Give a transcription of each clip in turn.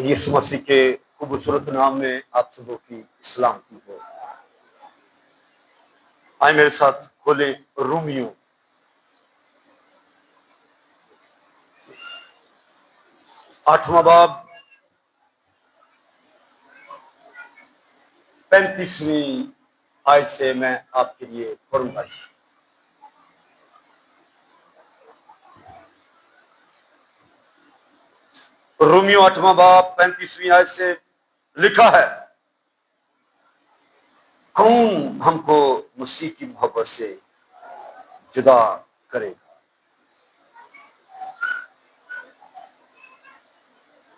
यीशु मसीह के खूबसूरत नाम में आप सबों की इस्लाम की हो। आए मेरे साथ खोले रोमियो 8वां बाब 35वीं आयत से मैं आपके लिए पढ़ूंगा। रोमियो 8वां बाब 35वीं आयत से लिखा है, कौन हमको मसीह की मोहब्बत से जुदा करेगा।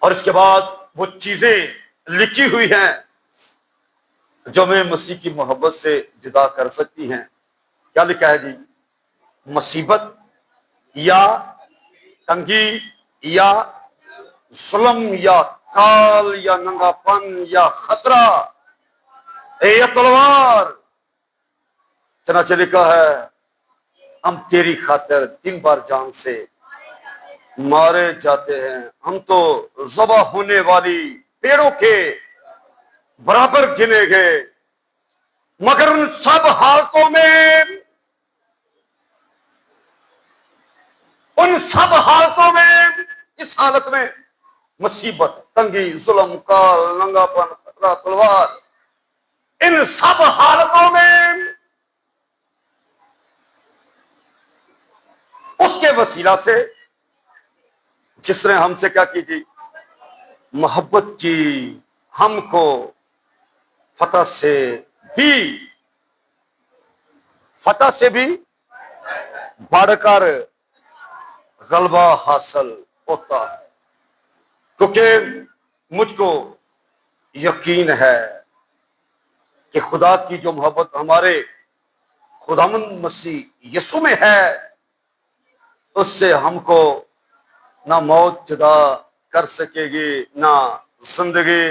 और इसके बाद वो चीजें लिखी हुई हैं जो हमें मसीह की मोहब्बत से जुदा कर सकती हैं। क्या लिखा है जी? मुसीबत या तंगी या जुल्म या काल या नंगापन या खतरा या तलवार। चनाचे लिखा है, हम तेरी खातिर दिन बार जान से मारे जाते हैं, हम तो ज़बह होने वाली पेड़ों के बराबर गिने गए, मगर उन सब हालतों में, उन सब हालतों में, इस हालत में मुसीबत, तंगी, जुल्म, काल, नंगापन, खतरा, तलवार, इन सब हालतों में उसके वसीला से जिसने हमसे क्या की थी? मोहब्बत की, हमको फतह से भी बढ़कर गलबा हासिल होता है। क्योंकि मुझको यकीन है कि खुदा की जो मोहब्बत हमारे खुदावंद मसीह यीशु में है, उससे हमको ना मौत जुदा कर सकेगी, ना जिंदगी,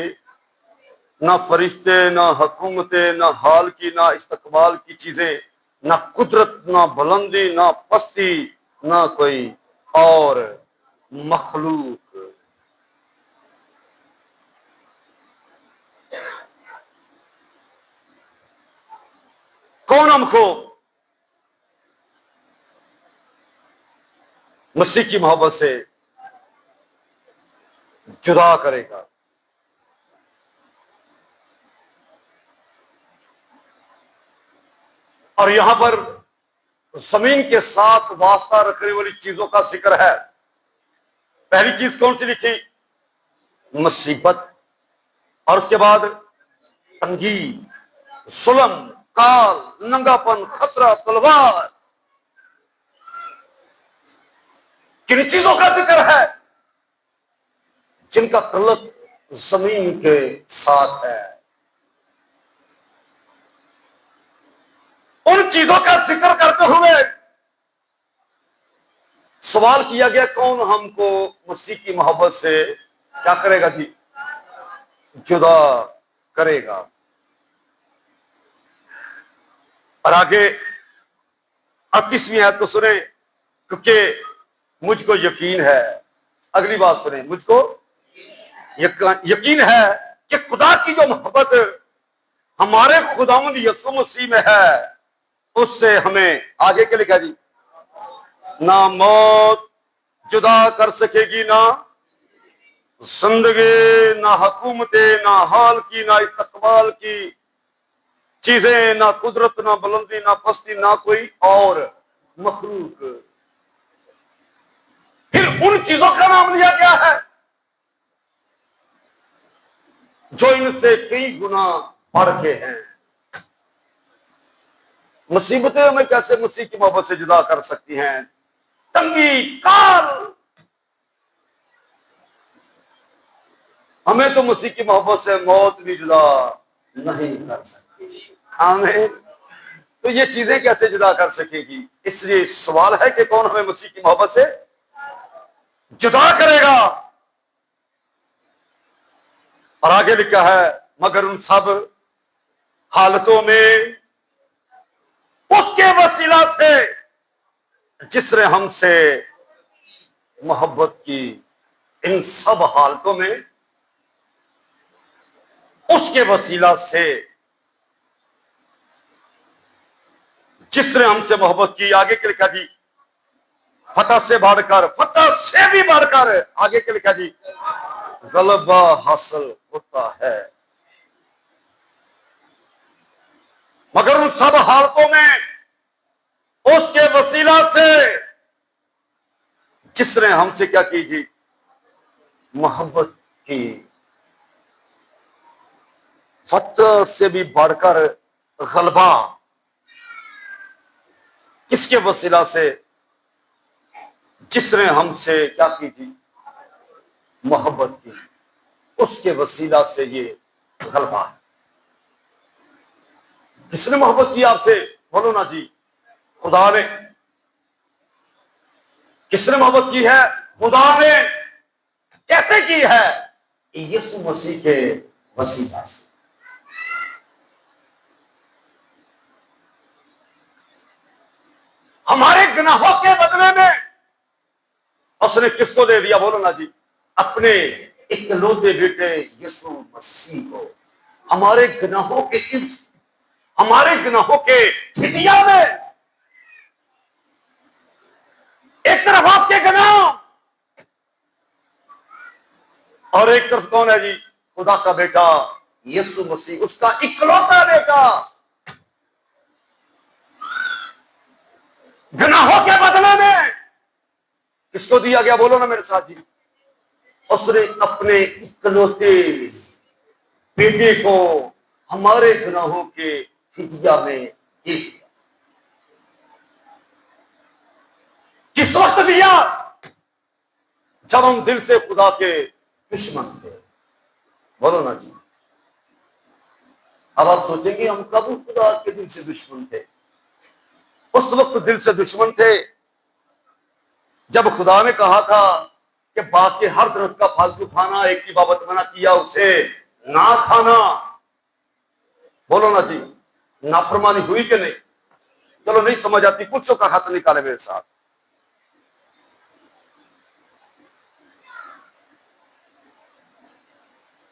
ना फरिश्ते, ना हुकूमतें, ना हाल की, ना इस्तकबाल की चीजें, ना कुदरत, ना बुलंदी, ना पस्ती, ना कोई और मखलूक। कौन हमको मसीह की मोहब्बत से जुदा करेगा? और यहां पर जमीन के साथ वास्ता रखने वाली चीजों का जिक्र है। पहली चीज कौन सी लिखी? मुसीबत। और उसके बाद तंगी, जुल्म, काल, नंगापन, खतरा, तलवार। किन चीजों का जिक्र है? जिनका तल्लुक जमीन के साथ है। उन चीजों का जिक्र करते हुए सवाल किया गया, कौन हमको मसीह की मोहब्बत से क्या करेगा जी? जुदा करेगा। और आगे 38वीं आयत को सुने, क्योंकि मुझको यकीन है। अगली बात सुने, मुझको यकीन है कि खुदा की जो मोहब्बत हमारे खुदावंद यीशु मसीह में है, उससे हमें आगे क्या लिखा जी? ना मौत जुदा कर सकेगी, ना जिंदगी, ना हुकूमतें, ना हाल की, ना इस्तकबाल की चीजें, ना कुदरत, ना बुलंदी, ना पस्ती, ना कोई और मखलूक। फिर उन चीजों का नाम लिया गया है जो इनसे कई गुना बढ़ के हैं। मुसीबतें हमें कैसे मसीह की मोहब्बत से जुदा कर सकती हैं? तंगी, काल, हमें तो मसीह की मोहब्बत से मौत भी जुदा नहीं कर सकती। हमें तो ये चीजें कैसे जुदा कर सकेगी? इसलिए सवाल है कि कौन हमें मसीह की मोहब्बत से जुदा करेगा? और आगे लिखा है, मगर उन सब हालतों में उसके वसीला से जिसने हमसे मोहब्बत की। इन सब हालतों में उसके वसीला से जिसने हमसे मोहब्बत की। आगे के लिखा जी, फतह से बढ़कर, फतह से भी बढ़कर, आगे के लिखा जी, गलबा हासिल होता है। मगर उन सब हालतों में उसके वसीला से जिसने हमसे क्या की जी, मोहब्बत की। फतह से भी बढ़कर गलबा किसके वसीला से, जिसने हमसे क्या की जी, मोहब्बत की। उसके वसीला से ये गलबा है। किसने मोहब्बत की आपसे, बोलो ना जी, खुदा ने। किसने मोहब्बत की है, खुदा ने। कैसे की है, यीशु मसीह के वसीला से। हमारे गुनाहों के बदले में उसने किसको दे दिया, बोलो ना जी, अपने इकलौते बेटे यीशु मसीह को। हमारे गुनाहों के हमारे गुनाहों के फिदिया में, एक तरफ आपके गुनाह और एक तरफ कौन है जी, खुदा का बेटा यीशु मसीह, उसका इकलौता बेटा। गुनाहों के बदले में किसको दिया गया, बोलो ना मेरे साथ जी, उसने अपने इकलौते बेटे को हमारे गुनाहों के फिदिया में दे दिया। किस वक्त दिया, जब हम दिल से खुदा के दुश्मन थे, बोलो ना जी। अब आप सोचेंगे हम कब खुदा के दिल से दुश्मन थे। उस वक्त दिल से दुश्मन थे जब खुदा ने कहा था कि बाग के हर दरख्त का फल खाना, एक की बाबत मना किया, उसे ना खाना। बोलो ना जी, नाफरमानी हुई कि नहीं। चलो नहीं समझ आती, कुछ का हाथ निकाले मेरे साथ।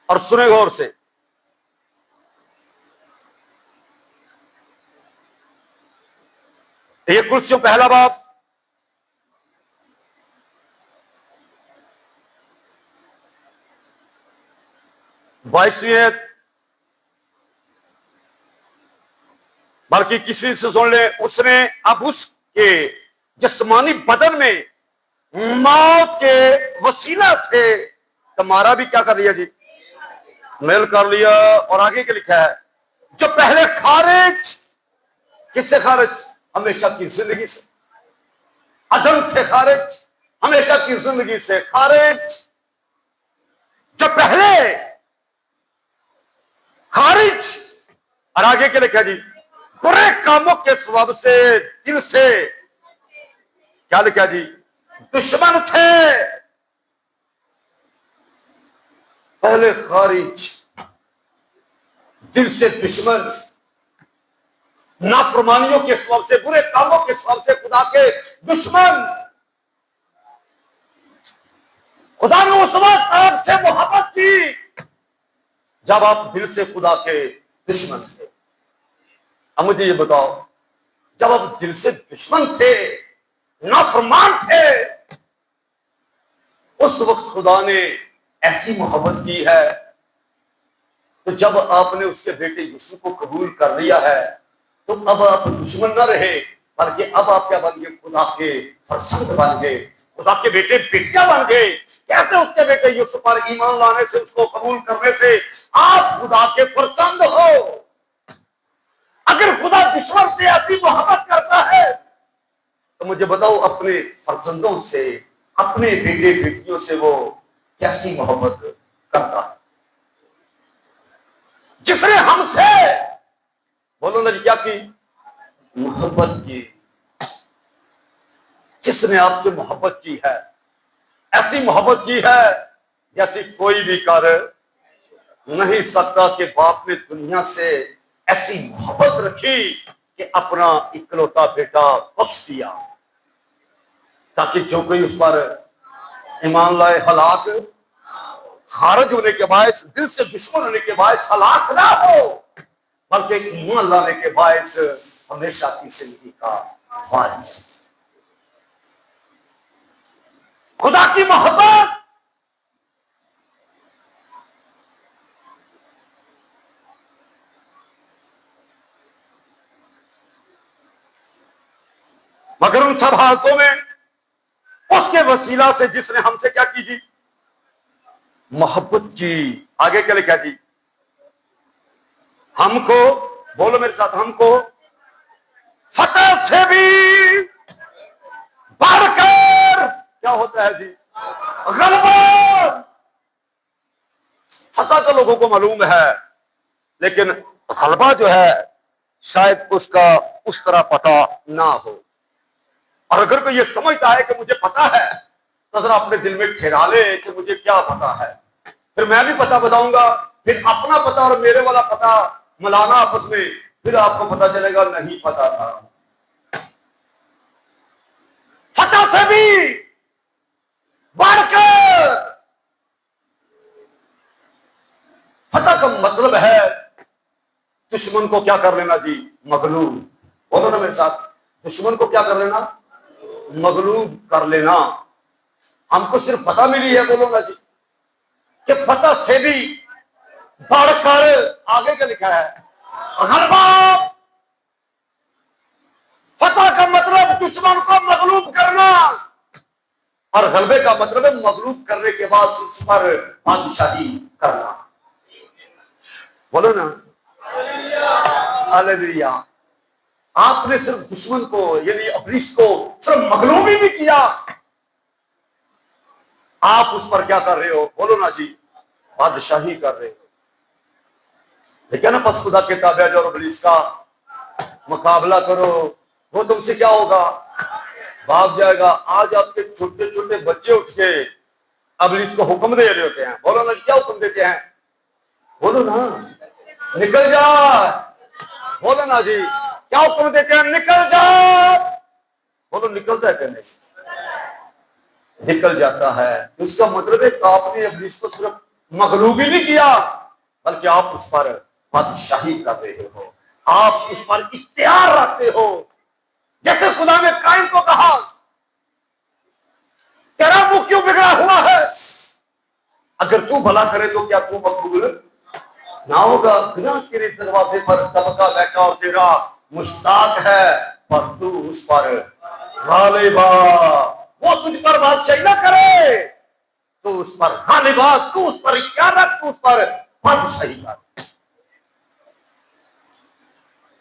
और सुने गौर से, ये कुर्सियों पहला बाब बाईसवीं, बल्कि किसी से सुन ले, उसने अब उसके जिस्मानी बदन में मौत के वसीला से तुम्हारा भी क्या कर लिया जी, मेल कर लिया। और आगे क्या लिखा है, जो पहले खारिज, किससे खारिज, हमेशा की जिंदगी से, अदम से खारिज, हमेशा की जिंदगी से खारिज। जो पहले खारिज, और आगे क्या लिखा जी, बुरे कामों के स्वभाव से, दिल से क्या लिखा जी, दुश्मन थे। पहले खारिज, दिल से दुश्मन, नाफरमानियों के स्वभाव से, बुरे कामों के स्वभाव से खुदा के दुश्मन। खुदा ने उस वक्त आपसे मोहब्बत की जब आप दिल से खुदा के दुश्मन थे। अब मुझे ये बताओ, जब आप दिल से दुश्मन थे, नाफरमान थे, उस वक्त खुदा ने ऐसी मोहब्बत की है, तो जब आपने उसके बेटे यीशु को कबूल कर लिया है, तो अब आप दुश्मन न रहे, बल्कि अब आप क्या बन गए, खुदा के फरजंद बन गए, खुदा के बेटे बेटियां बन गए। कैसे, उसके बेटे यीशु पर ईमान लाने से, उसको कबूल करने से आप खुदा के फरजंद हो। अगर खुदा दुश्मन से ऐसी मोहब्बत करता है, तो मुझे बताओ अपने फरजंदों से, अपने बेटे बेटियों से वो कैसी मोहब्बत करता है। जिसने हमसे, बोलो ना जी, क्या की, मोहब्बत की। जिसने आपसे मोहब्बत की है, ऐसी मोहब्बत की है जैसी कोई भी कर नहीं सकता, कि बाप ने दुनिया से ऐसी मोहब्बत रखी कि अपना इकलौता बेटा बख्श दिया, ताकि जो कोई उस पर ईमान लाए हलाक खारिज होने के बायस, दिल से दुश्मन होने के बायस हलाक ना हो, बल्कि ईमान लाने के बायस हमेशा की जिंदगी का वारिस। खुदा की मोहब्बत मगर उन सब हालतों में उसके वसीला से जिसने हमसे क्या की जी, मोहब्बत की। आगे क्या लिखा जी, हमको, बोलो मेरे साथ, हमको फतह से भी बढ़कर क्या होता है जी, गलबा। फतह तो लोगों को मालूम है, लेकिन गलबा जो है शायद उसका उस तरह पता ना हो। और अगर कोई ये समझता है कि मुझे पता है, तो जरा अपने दिल में ठहरा ले कि मुझे क्या पता है। फिर मैं भी पता बताऊंगा, फिर अपना पता और मेरे वाला पता मिलाना आपस में, फिर आपको पता चलेगा नहीं पता था। फतह से भी बढ़कर, फतह का मतलब है दुश्मन को क्या कर लेना जी, मगलूब। बोलो ना मेरे साथ, दुश्मन को क्या कर लेना, मगलूब कर लेना। हमको सिर्फ फतह मिली है, बोलो ना जी, कि फतह से भी बढ़कर, आगे क्या लिखा है, गलबा। फतह का मतलब दुश्मन को मगलूब करना, और गलबे का मतलब है मगलूब करने के बाद उस पर बादशाही करना। बोलो ना हालेलुया। आपने सिर्फ दुश्मन को यानी इब्लीस को सिर्फ मगलूब ही नहीं किया, आप उस पर क्या कर रहे हो, बोलो ना जी, बादशाही कर रहे हो। लेकिन ना बस खुदा के ताबे और इब्लीस का मुकाबला करो, वो तुमसे क्या होगा, भाग जाएगा। आज आपके छोटे छोटे बच्चे उठ के इब्लीस को हुक्म दे रहे होते हैं। बोलो ना, क्या हुक्म देते हैं, बोलो ना, निकल जा। बोलो ना जी, क्या हुक्म देते हैं, निकल जा। बोलो, निकलता है कि नहीं, निकल जाता है। तो इसका मतलब है कि आपने इब्लीस को सिर्फ मगलूब ही नहीं किया, बल्कि आप उस पर बादशाही कर रहे हो, आप उस पर इख्तियार रखते हो। जैसे खुदा ने कायम को कहा, तेरा मुंह क्यों बिगड़ा हुआ है, अगर तू भला करे तो क्या तू मकबूल ना होगा। गुनाह तेरे दरवाजे पर दबका बैठा और तेरा मुश्ताक है, पर तू उस पर गालिबा, वो तुझ पर बादशाही ना करे, तू उस पर गालिबा, तू उस पर इख्तियार रख, तू उस पर बादशाही कर।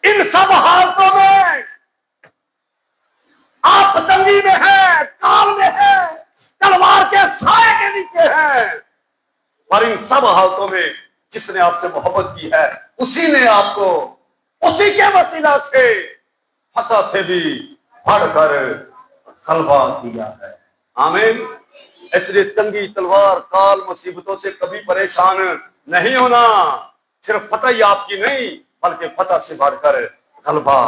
इन सब हालतों में आप तंगी में हैं, काल में हैं, तलवार के साए के नीचे हैं, पर इन सब हालतों में जिसने आपसे मोहब्बत की है, उसी ने आपको उसी के वसीला से फतह से भी बढ़कर गलबा दिया है। आमीन। इसलिए तंगी, तलवार, काल, मुसीबतों से कभी परेशान नहीं होना। सिर्फ फतह ही आपकी नहीं, बल्कि फतह से बढ़कर गलबा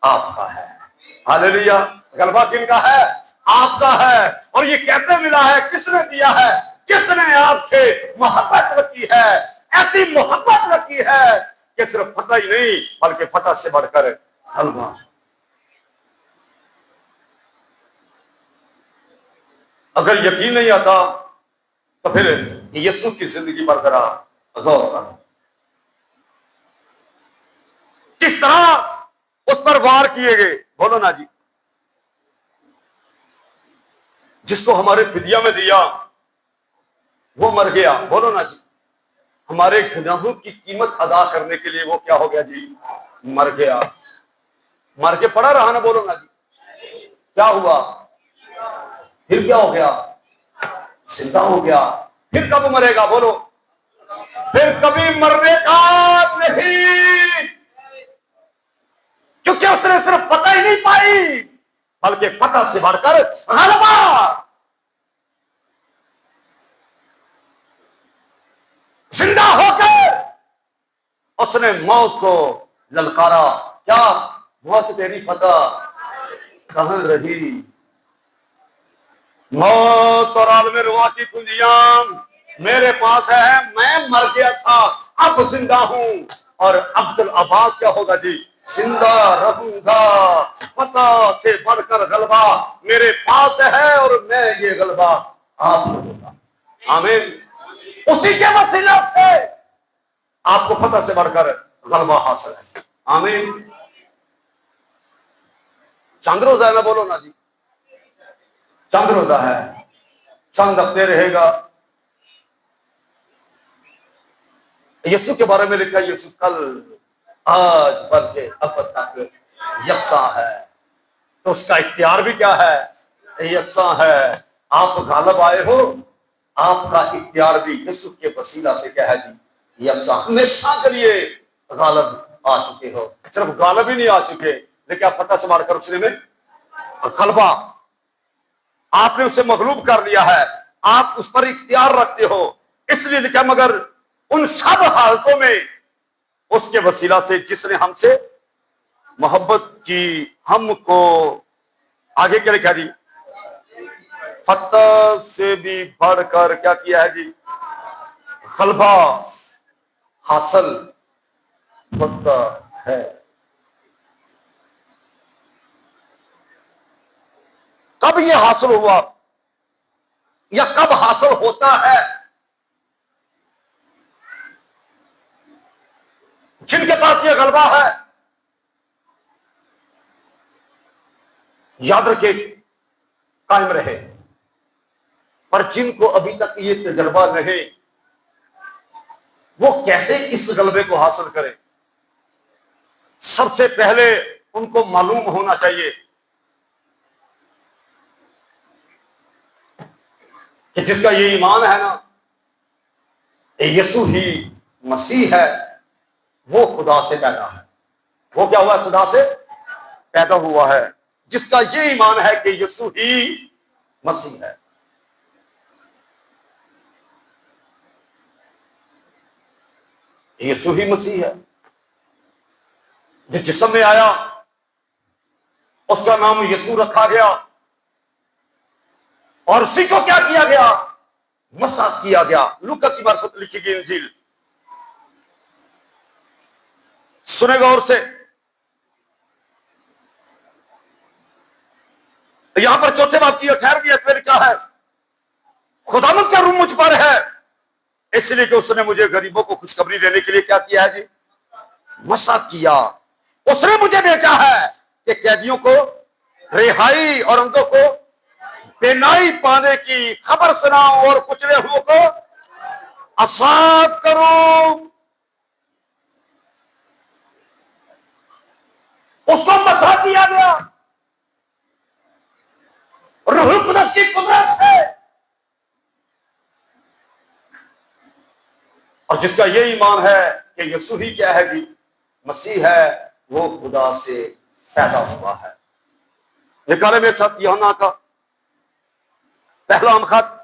आपका है। हालेलुया। गलबा किनका है, आपका है। और ये कैसे मिला है, किसने दिया है, जिसने आपसे मोहब्बत रखी है, ऐसी मोहब्बत रखी है कि सिर्फ फतह ही नहीं, बल्कि फतह से बढ़कर गलबा। अगर यकीन नहीं आता तो फिर यीशु की जिंदगी पर जरा गौर करो, किस तरह उस पर वार किए गए। बोलो ना जी, जिसको हमारे फिदिया में दिया वो मर गया। बोलो ना जी, हमारे गुनाहों की कीमत अदा करने के लिए वो क्या हो गया जी, मर गया। मर के पड़ा रहा ना, बोलो ना जी, क्या हुआ, फिर क्या हो गया, जिंदा हो गया। फिर कब मरेगा, बोलो, फिर कभी मरने का नहीं, क्योंकि उसने सिर्फ फतह ही नहीं पाई, बल्कि फतह से बढ़कर गलबा। जिंदा होकर उसने मौत को ललकारा। क्या मौत तेरी फतह कहां रही, मौत और आलम रुआ की कुंजियां मेरे पास है, मैं मर गया था, अब जिंदा हूं, और अब्दुल अब्बास क्या होगा जी? जिंदा रहूंगा। फतह से बढ़कर गलबा मेरे पास है, और मैं ये गलबा आपको दूंगा। आमीन। उसी के वसीला से आपको फतह से बढ़कर गलबा हासिल है। आमीन। चंद रोजा है ना, बोलो ना जी, चंद रोजा है, चंद हफ्ते रहेगा। यीशु के बारे में लिखा, यीशु कल आज बल्कि अब तक यकसा है। तो उसका इख्तियार भी क्या है? यकसा है। आप गालिब आए हो, आपका इख्तियार भी यीशु के वसीला से क्या है जी? यकसा। हमेशा के लिए गालिब आ चुके हो। सिर्फ गालिब ही नहीं आ चुके, लेकिन आप फतह से मारकर उसने में गलबा, आपने उसे मगलूब कर लिया है, आप उस पर इख्तियार रखते हो। इसलिए लिखा, मगर उन सब हालतों में उसके वसीला से जिसने हमसे मोहब्बत की, हमको आगे क्या लिखा जी? फतह से भी बढ़कर क्या किया है जी? गलबा हासिल होता है। कब यह हासिल हुआ या कब हासिल होता है? जिनके पास यह गलबा है, याद रखे, कायम रहे। पर जिनको अभी तक ये तजर्बा नहीं, वो कैसे इस गलबे को हासिल करें? सबसे पहले उनको मालूम होना चाहिए कि जिसका ये ईमान है ना, यीशु ही मसीह है, वो खुदा से पैदा है। वो क्या हुआ है? खुदा से पैदा हुआ है। जिसका ये ईमान है कि यीशु ही मसीह है, यीशु ही मसीह है, जिस जिस्म में आया उसका नाम यीशु रखा गया, और उसी को क्या किया गया? मसा किया गया। लूका की मार्फत लिखी गई इंजील, सुने गौर से। यहां पर चौथे बाब की 18वीं आयत में लिखा है, खुदावंद का रूह मुझ पर है, इसलिए कि उसने मुझे गरीबों को खुशखबरी देने के लिए क्या किया है जी? मसा किया। उसने मुझे भेजा है कि कैदियों को रिहाई और अंधों को बेनाई पाने की खबर सुनाऊं, और कुचले हुओं को आजाद करूं। उसको मसा किया गया रूहुल कुदस की कुदरत है। और जिसका ये ईमान है कि यीशु ही क्या है जी? मसीह है, वो खुदा से पैदा हुआ है। निकाले मेरे साथ यूहन्ना का पहला खत,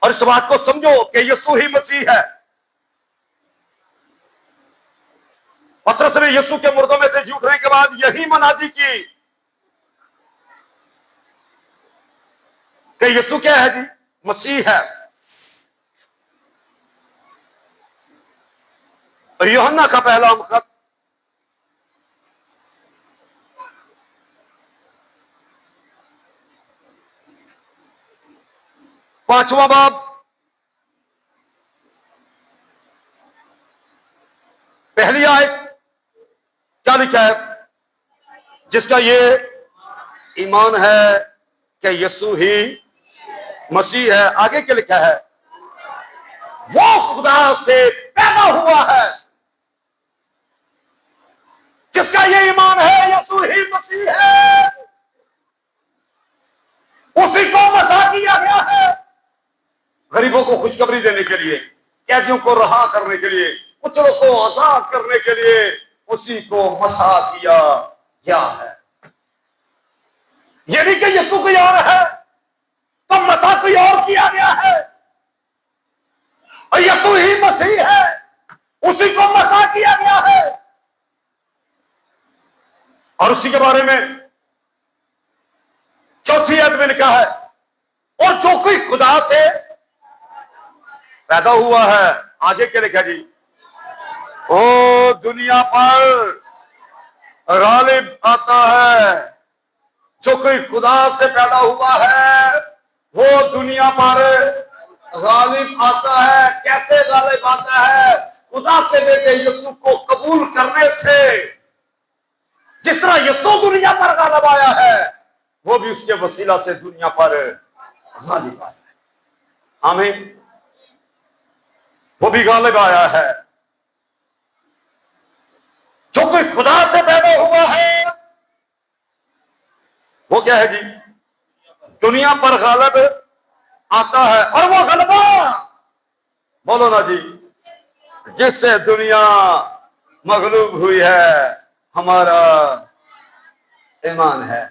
और इस बात को समझो कि यीशु ही मसीह है। पतरस ने यीशु के मुर्दों में से जी उठने के बाद यही मनादी की कि यीशु क्या है जी? मसीह है। यूहन्ना का पहला खत, पांचवां बाब, पहली आयत, क्या लिखा है? जिसका ये ईमान है कि यीशु ही मसीह है, आगे क्या लिखा है? वो खुदा से पैदा हुआ है। जिसका ये ईमान है यीशु ही मसीह है, उसी को मसा किया गया है गरीबों को खुशखबरी देने के लिए, कैदियों को रहा करने के लिए, कुचलों को आजाद करने के लिए, उसी को मसा किया गया है। यदि कि यीशु कोई और है तो मसा कोई और किया गया है, और यीशु ही मसीह है, उसी को मसा किया गया है। और उसी के बारे में चौथी आयत लिखा है, और जो कोई खुदा से पैदा हुआ है, आगे क्या लिखा जी, ओ दुनिया पर गालिब आता है। जो कोई खुदा से पैदा हुआ है वो दुनिया पर गालिब आता है। कैसे गालिब आता है? खुदा के बेटे यीशु को कबूल करने से। जिस तरह यीशु दुनिया पर गालिब आया है, वो भी उसके वसीला से दुनिया पर गालिब आया है। आमीन। वो भी गालिब आया है। जो कोई खुदा से पैदा हुआ है वो क्या है जी, दुनिया पर गालिब आता है। और वो गलबा, बोलो ना जी, जिससे दुनिया मगलूब हुई है, हमारा ईमान है।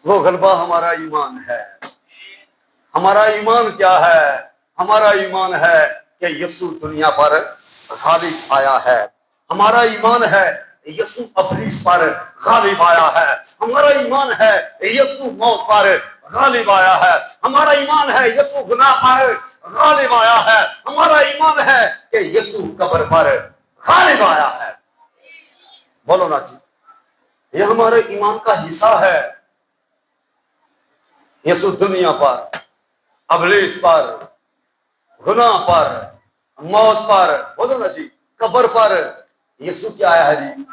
वो गलबा हमारा ईमान है। हमारा ईमान क्या है? हमारा ईमान है कि यीशु दुनिया पर गालिब आया है। हमारा ईमान है यीशु अबलीस पर गालिब आया है। हमारा ईमान है यीशु मौत पर गालिब आया है। हमारा ईमान है यीशु गुनाह पर गालिब आया है। हमारा ईमान है कि यीशु कब्र पर गालिब आया है। बोलो ना जी, ये हमारे ईमान का हिस्सा है। यीशु दुनिया पर, अबलीस पर, गुनाह पर, मौत पर, बोलो ना जी, कब्र पर यीशु क्या आया है जी?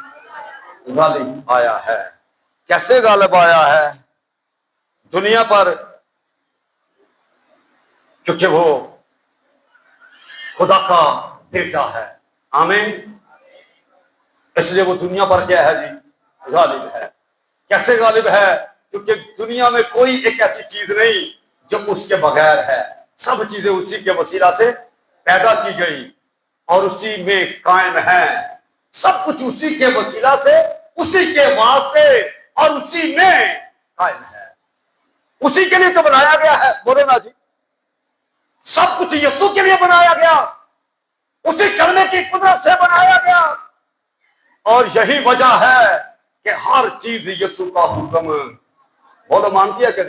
गालिब आया है। कैसे गालिब आया है दुनिया पर? क्योंकि वो खुदा का बेटा है। आमीन। इसलिए वो दुनिया पर क्या है जी? गालिब है। कैसे गालिब है? क्योंकि दुनिया में कोई एक ऐसी चीज नहीं जो उसके बगैर है। सब चीजें उसी के वसीला से पैदा की गई और उसी में कायम है। सब कुछ उसी के वसीला से, उसी के वास्ते और उसी में कायम है। उसी के लिए तो बनाया गया है। बोलो ना जी, सब कुछ यीशु के लिए बनाया गया, उसी करने की कुदरत से बनाया गया। और यही वजह है कि हर चीज यीशु का हुक्म, बोलो, मानती है? क्या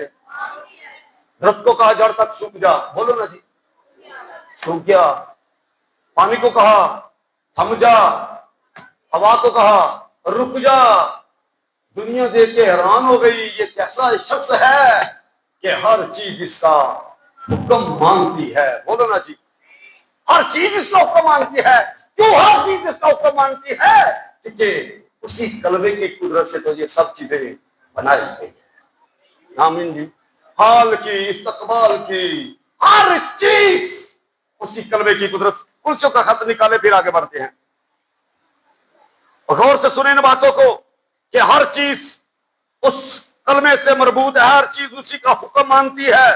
दरख्त को कहा जड़ तक सूख जा, बोलो ना जी, सूख गया। पानी को कहा थम जा, हवा को कहा रुक जा। दुनिया देख के हैरान हो गई, ये कैसा शख्स है कि हर चीज इसका हुक्म मानती है। बोलो ना जी, हर चीज इसका हुक्म मानती है। क्यों हर चीज इसका हुक्म मानती है? क्योंकि उसी कलबे की कुदरत से तो ये सब चीजें बनाई गई है। आमीन जी। हाल की, इस्तकबाल की, हर चीज उसी कलबे की कुदरत से। कुलसियों का खत निकाले, फिर आगे बढ़ते हैं। गौर से सुने इन बातों को कि हर चीज उस कलमे से मरबूत है। हर चीज उसी का हुक्म मानती है।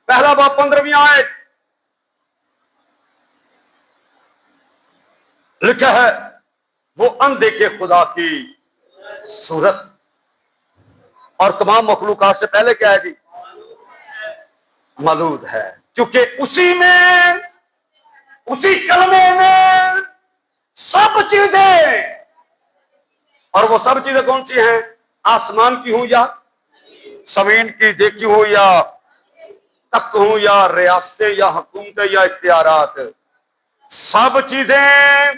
पहला बाब 15वीं आयत लिखा है, वो अनदेखे खुदा की सूरत और तमाम मखलूकात से पहले क्या है जी? मौजूद है। क्योंकि उसी में, उसी कलमे में सब चीजें, और वो सब चीजें कौन सी हैं? आसमान की हो या जमीन की देखी हो या तख्त हो या रियासतें या हुकूमतें या इख्तियारात, सब चीजें,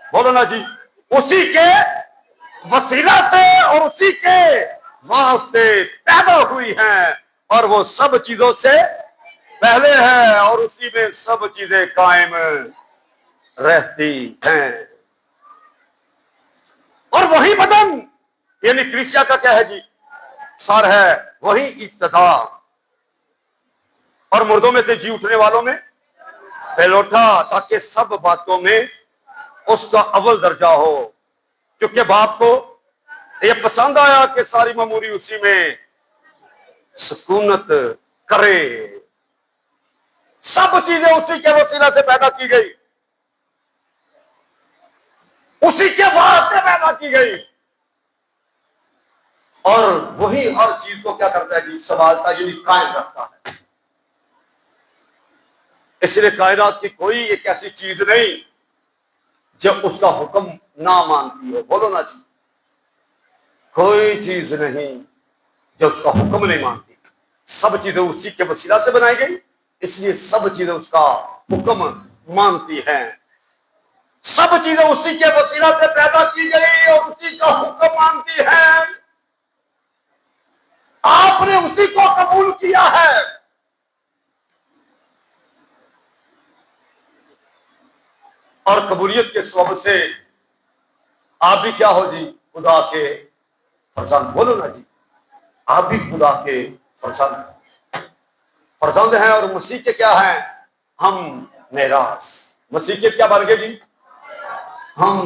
बोलो ना जी, उसी के वसीला से और उसी के वास्ते पैदा हुई हैं। और वो सब चीजों से पहले है और उसी में सब चीजें कायम रहती हैं। और वही बदन, यानी क्रिस्टिया का क्या है जी? सर है। वही इब्तिदा, और मुर्दों में से जी उठने वालों में पहलौठा, ताकि सब बातों में उसका अव्वल दर्जा हो। क्योंकि बाप को यह पसंद आया कि सारी मामूरी उसी में सुकूनत करे। सब चीजें उसी के वसीला से पैदा की गई, उसी के वास्ते पैदा की गई। और वही हर चीज को क्या करता है जी? संभालता, यानी कायम रखता है। इसलिए कायनात की कोई एक ऐसी चीज नहीं जब उसका हुक्म ना मानती हो। बोलो ना जी, कोई चीज नहीं जो उसका हुक्म नहीं मानती। सब चीजें उसी के वसीला से बनाई गई, इसलिए सब चीजें उसका हुक्म मानती हैं। सब चीजें उसी के वसीला से पैदा की गई और उसी का हुक्म मानती हैं। आपने उसी को कबूल किया है। और कबूलियत के सबब से आप भी क्या हो जी, खुदा के फरजंद। बोलो ना जी, आप भी खुदा के फरजंद हैं। और मसीह के क्या हैं? हम मेरास। मसीह के क्या बन गए जी? हम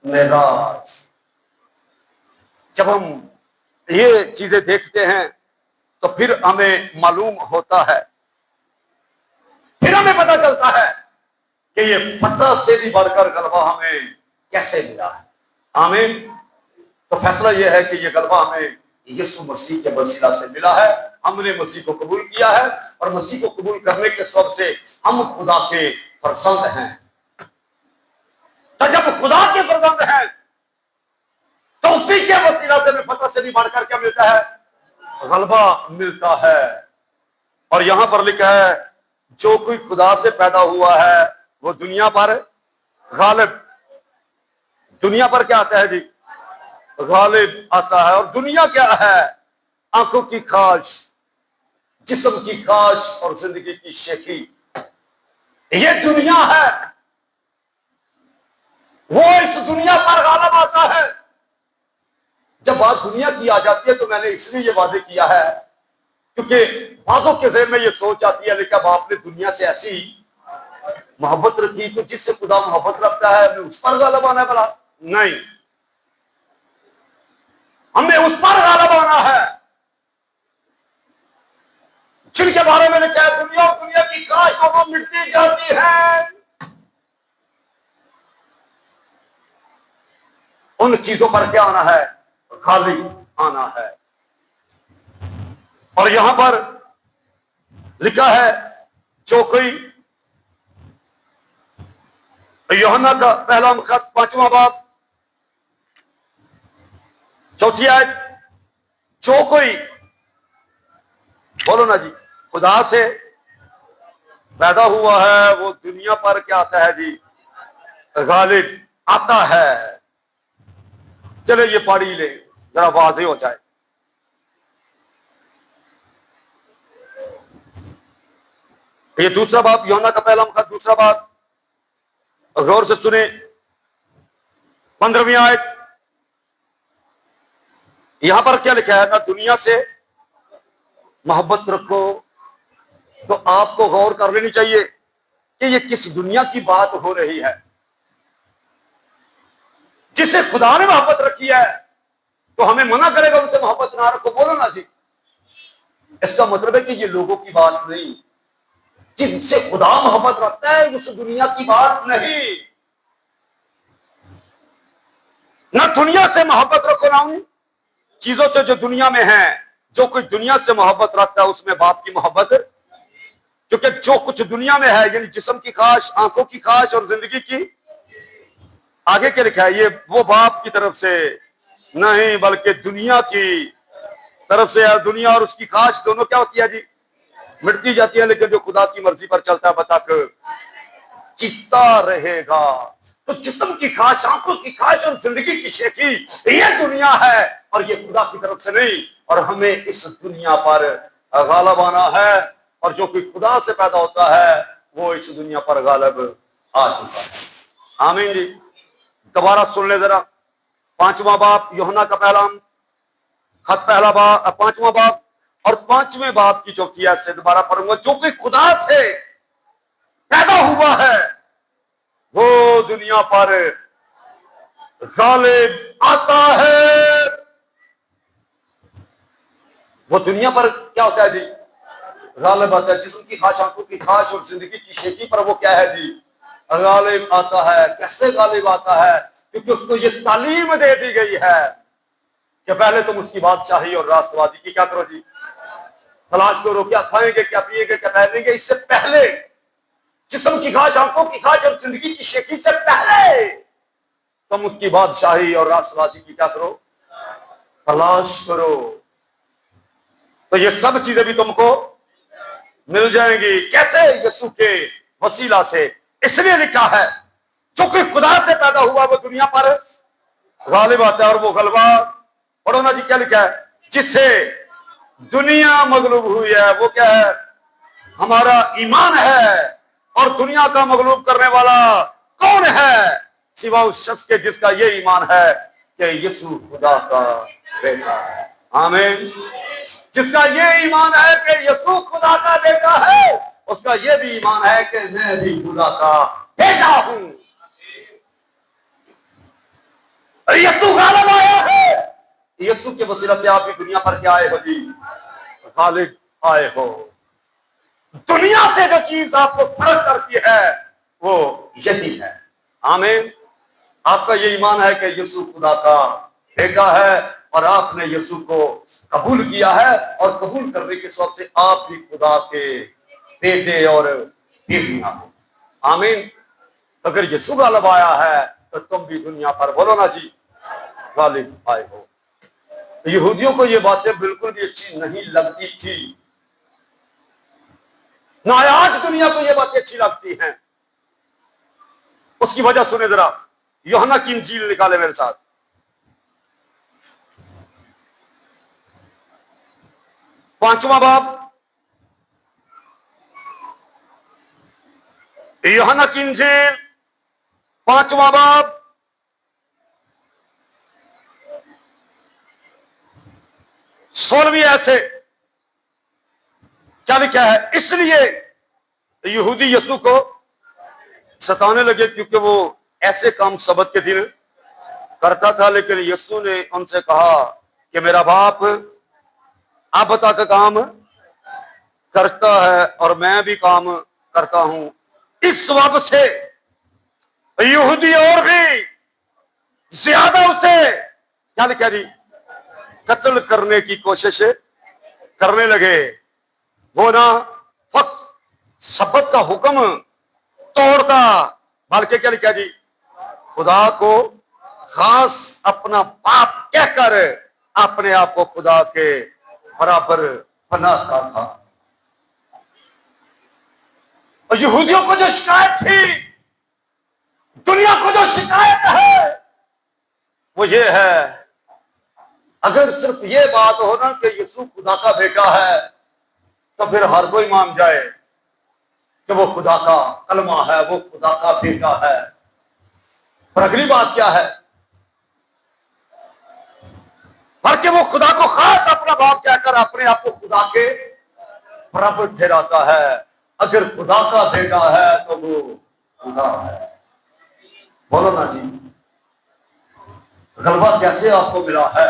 मेरास। जब हम ये चीजें देखते हैं तो फिर हमें मालूम होता है, फिर हमें पता चलता है कि ये फतह से भी बढ़कर गलबा हमें कैसे मिला है। आमीन। तो फैसला यह है कि ये गलबा हमें यीशु मसीह के वसीला से मिला है। हमने मसीह को कबूल किया है और मसीह को कबूल करने के सबब से हम खुदा के फरजंद हैं। तो जब खुदा के फरजंद हैं तो उसी के वसीला से हमें फतह से भी बढ़कर क्या मिलता है? गलबा मिलता है। और यहां पर लिखा है, जो कोई खुदा से पैदा हुआ है वो दुनिया पर गालिब। दुनिया पर क्या आता है जी? गालिब आता है। और दुनिया क्या है? आंखों की ख्वाहिश, जिस्म की ख्वाहिश और जिंदगी की शेखी, ये दुनिया है। वो इस दुनिया पर गालिब आता है। जब बात दुनिया की आ जाती है तो मैंने इसलिए ये वादे किया है क्योंकि बाजों के ज़हन में ये सोच आती है, लेकिन आपने दुनिया से ऐसी मोहब्बत रखी तो जिससे खुदा मोहब्बत रखता है हमें उस पर गालिब आना है। भला नहीं, हमें उस पर गालिब आना है जिनके बारे में लिखा है, दुनिया और दुनिया की ख्वाहिश दोनों मिटती जाती है। उन चीजों पर क्या आना है? खाली आना है। और यहां पर लिखा है, जो कोई, यूहन्ना का पहला खत 5वां बाब 4थी आयत, जो कोई, बोलो ना जी, खुदा से पैदा हुआ है वो दुनिया पर क्या आता है जी? गालिब आता है। चले ये पढ़ी ले, जरा वाज़ेह हो जाए। ये दूसरा बाब, यूहन्ना का पहला खत दूसरा बाब, गौर से सुने, 15वीं आयत। यहां पर क्या लिखा है? ना दुनिया से मोहब्बत रखो। तो आपको गौर कर लेनी चाहिए कि ये किस दुनिया की बात हो रही है। जिससे खुदा ने मोहब्बत रखी है तो हमें मना करेगा उनसे मोहब्बत ना रखो। बोलो ना जी। इसका मतलब है कि ये लोगों की बात नहीं, जिनसे खुदा मोहब्बत रखता है उस दुनिया की बात नहीं। ना दुनिया से मोहब्बत रखो, ना उन चीजों से जो दुनिया में है। जो कोई दुनिया से मोहब्बत रखता है उसमें बाप की मोहब्बत, क्योंकि जो कुछ दुनिया में है, यानी जिस्म की ख्वाहिश, आंखों की ख्वाहिश और जिंदगी की, आगे क्या लिखा है? ये वो बाप की तरफ से नहीं बल्कि दुनिया की तरफ से है। दुनिया और उसकी ख्वाहिश दोनों क्या होती है जी? मिटती जाती है। लेकिन जो खुदा की मर्जी पर चलता है बता कर जीता रहेगा। तो जिस्म की ख्वाहिश, आंखों की ख्वाहिश और जिंदगी की शेखी, ये दुनिया है और ये खुदा की तरफ से नहीं। और हमें इस दुनिया पर गालिब आना है। और जो कोई खुदा से पैदा होता है वो इस दुनिया पर गालिब आ चुका है। आमीन जी। दोबारा सुन ले जरा, 5वां बाब, यूहन्ना का पहला खत पहला बाब 5वां बाब और 5वें बाब की 4थी आयत से दोबारा पढ़ूंगा। जो कोई खुदा से पैदा हुआ है वो दुनिया पर गालिब आता है। वो दुनिया पर क्या होता है जी? गालिब आता है। जिस्म की ख्वाहिश, आंखों की ख्वाहिश और जिंदगी की शेखी पर वो क्या है जी? गालिब आता है। कैसे गालिब आता है? क्योंकि उसको ये तालीम दे दी गई है कि पहले तुम उसकी बादशाही और राष्ट्रवादी की क्या करो जी? तलाश करो। क्या खाएंगे, क्या पिएंगे, क्या पहनेंगे, इससे पहले जिस्म की ख्वाहिश, आंखों की ख्वाहिश और जिंदगी की शेखी से पहले तुम उसकी बादशाही और राष्ट्रवादी की क्या करो? तलाश करो। तो ये सब चीजें भी तुमको मिल जाएंगी। कैसे? यीशु के वसीला से। इसलिए लिखा है जो कोई खुदा से पैदा हुआ वो दुनिया पर गालिब आता है, और वो गलबा, पढ़ो ना जी क्या लिखा है, जिससे दुनिया मगलूब हुई है। वो क्या है? हमारा ईमान है। और दुनिया का मगलूब करने वाला कौन है सिवा उस शख्स के जिसका ये ईमान है कि यीशु खुदा का बेटा है। आमीन। जिसका ये ईमान है कि यीशु खुदा का बेटा है, उसका ये भी ईमान है कि मैं भी खुदा का बेटा हूं। यीशु गालिब आया है। यीशु के वसीला से आप भी दुनिया पर क्या आए हो जी? गालिब आए हो। दुनिया से जो चीज आपको फर्क करती है वो यही है। आमीन। आपका ये ईमान है कि यीशु खुदा का बेटा है, और आपने यीशु को कबूल किया है, और कबूल करने के सबब से आप भी खुदा के बेटे और बेटियां हो। आमीन। तो अगर यीशु गालिब आया है तो तुम भी दुनिया पर, बोलो ना जी, गालिब आए हो। यहूदियों को ये बातें बिल्कुल भी अच्छी नहीं लगती थी, ना आज दुनिया को ये बातें अच्छी लगती हैं। उसकी वजह सुने जरा। यूहन्ना की इंजील निकाले मेरे साथ, 5वां बाब। यूहन्ना की इंजील 5वां बाब, 16वीं ऐसे क्या लिखा है? इसलिए यहूदी यीशु को सताने लगे क्योंकि वो ऐसे काम सबत के दिन करता था, लेकिन यीशु ने उनसे कहा कि मेरा बाप आप बता का काम करता है और मैं भी काम करता हूं। इस सबब से यहूदी और भी ज्यादा उसे क्या लिखा जी? कत्ल करने की कोशिश करने लगे। वो ना फक्त सबत का हुक्म तोड़ता, बल्कि क्या लिखा जी? खुदा को खास अपना बाप कहकर अपने आप को खुदा के बराबर बनाता था। और यहूदियों को जो शिकायत थी, दुनिया को जो शिकायत है वो ये है, अगर सिर्फ ये बात हो ना कि यीशु खुदा का बेटा है तो फिर हर कोई मान जाए कि वो खुदा का कलमा है, वो खुदा का बेटा है। पर अगली बात क्या है? बल्कि वो खुदा को खास अपना बाप कहकर अपने आप को खुदा के बराबर ठहराता है। अगर खुदा का बेटा है तो वो खुदा है। बोलो ना जी, गलबा कैसे आपको मिला है?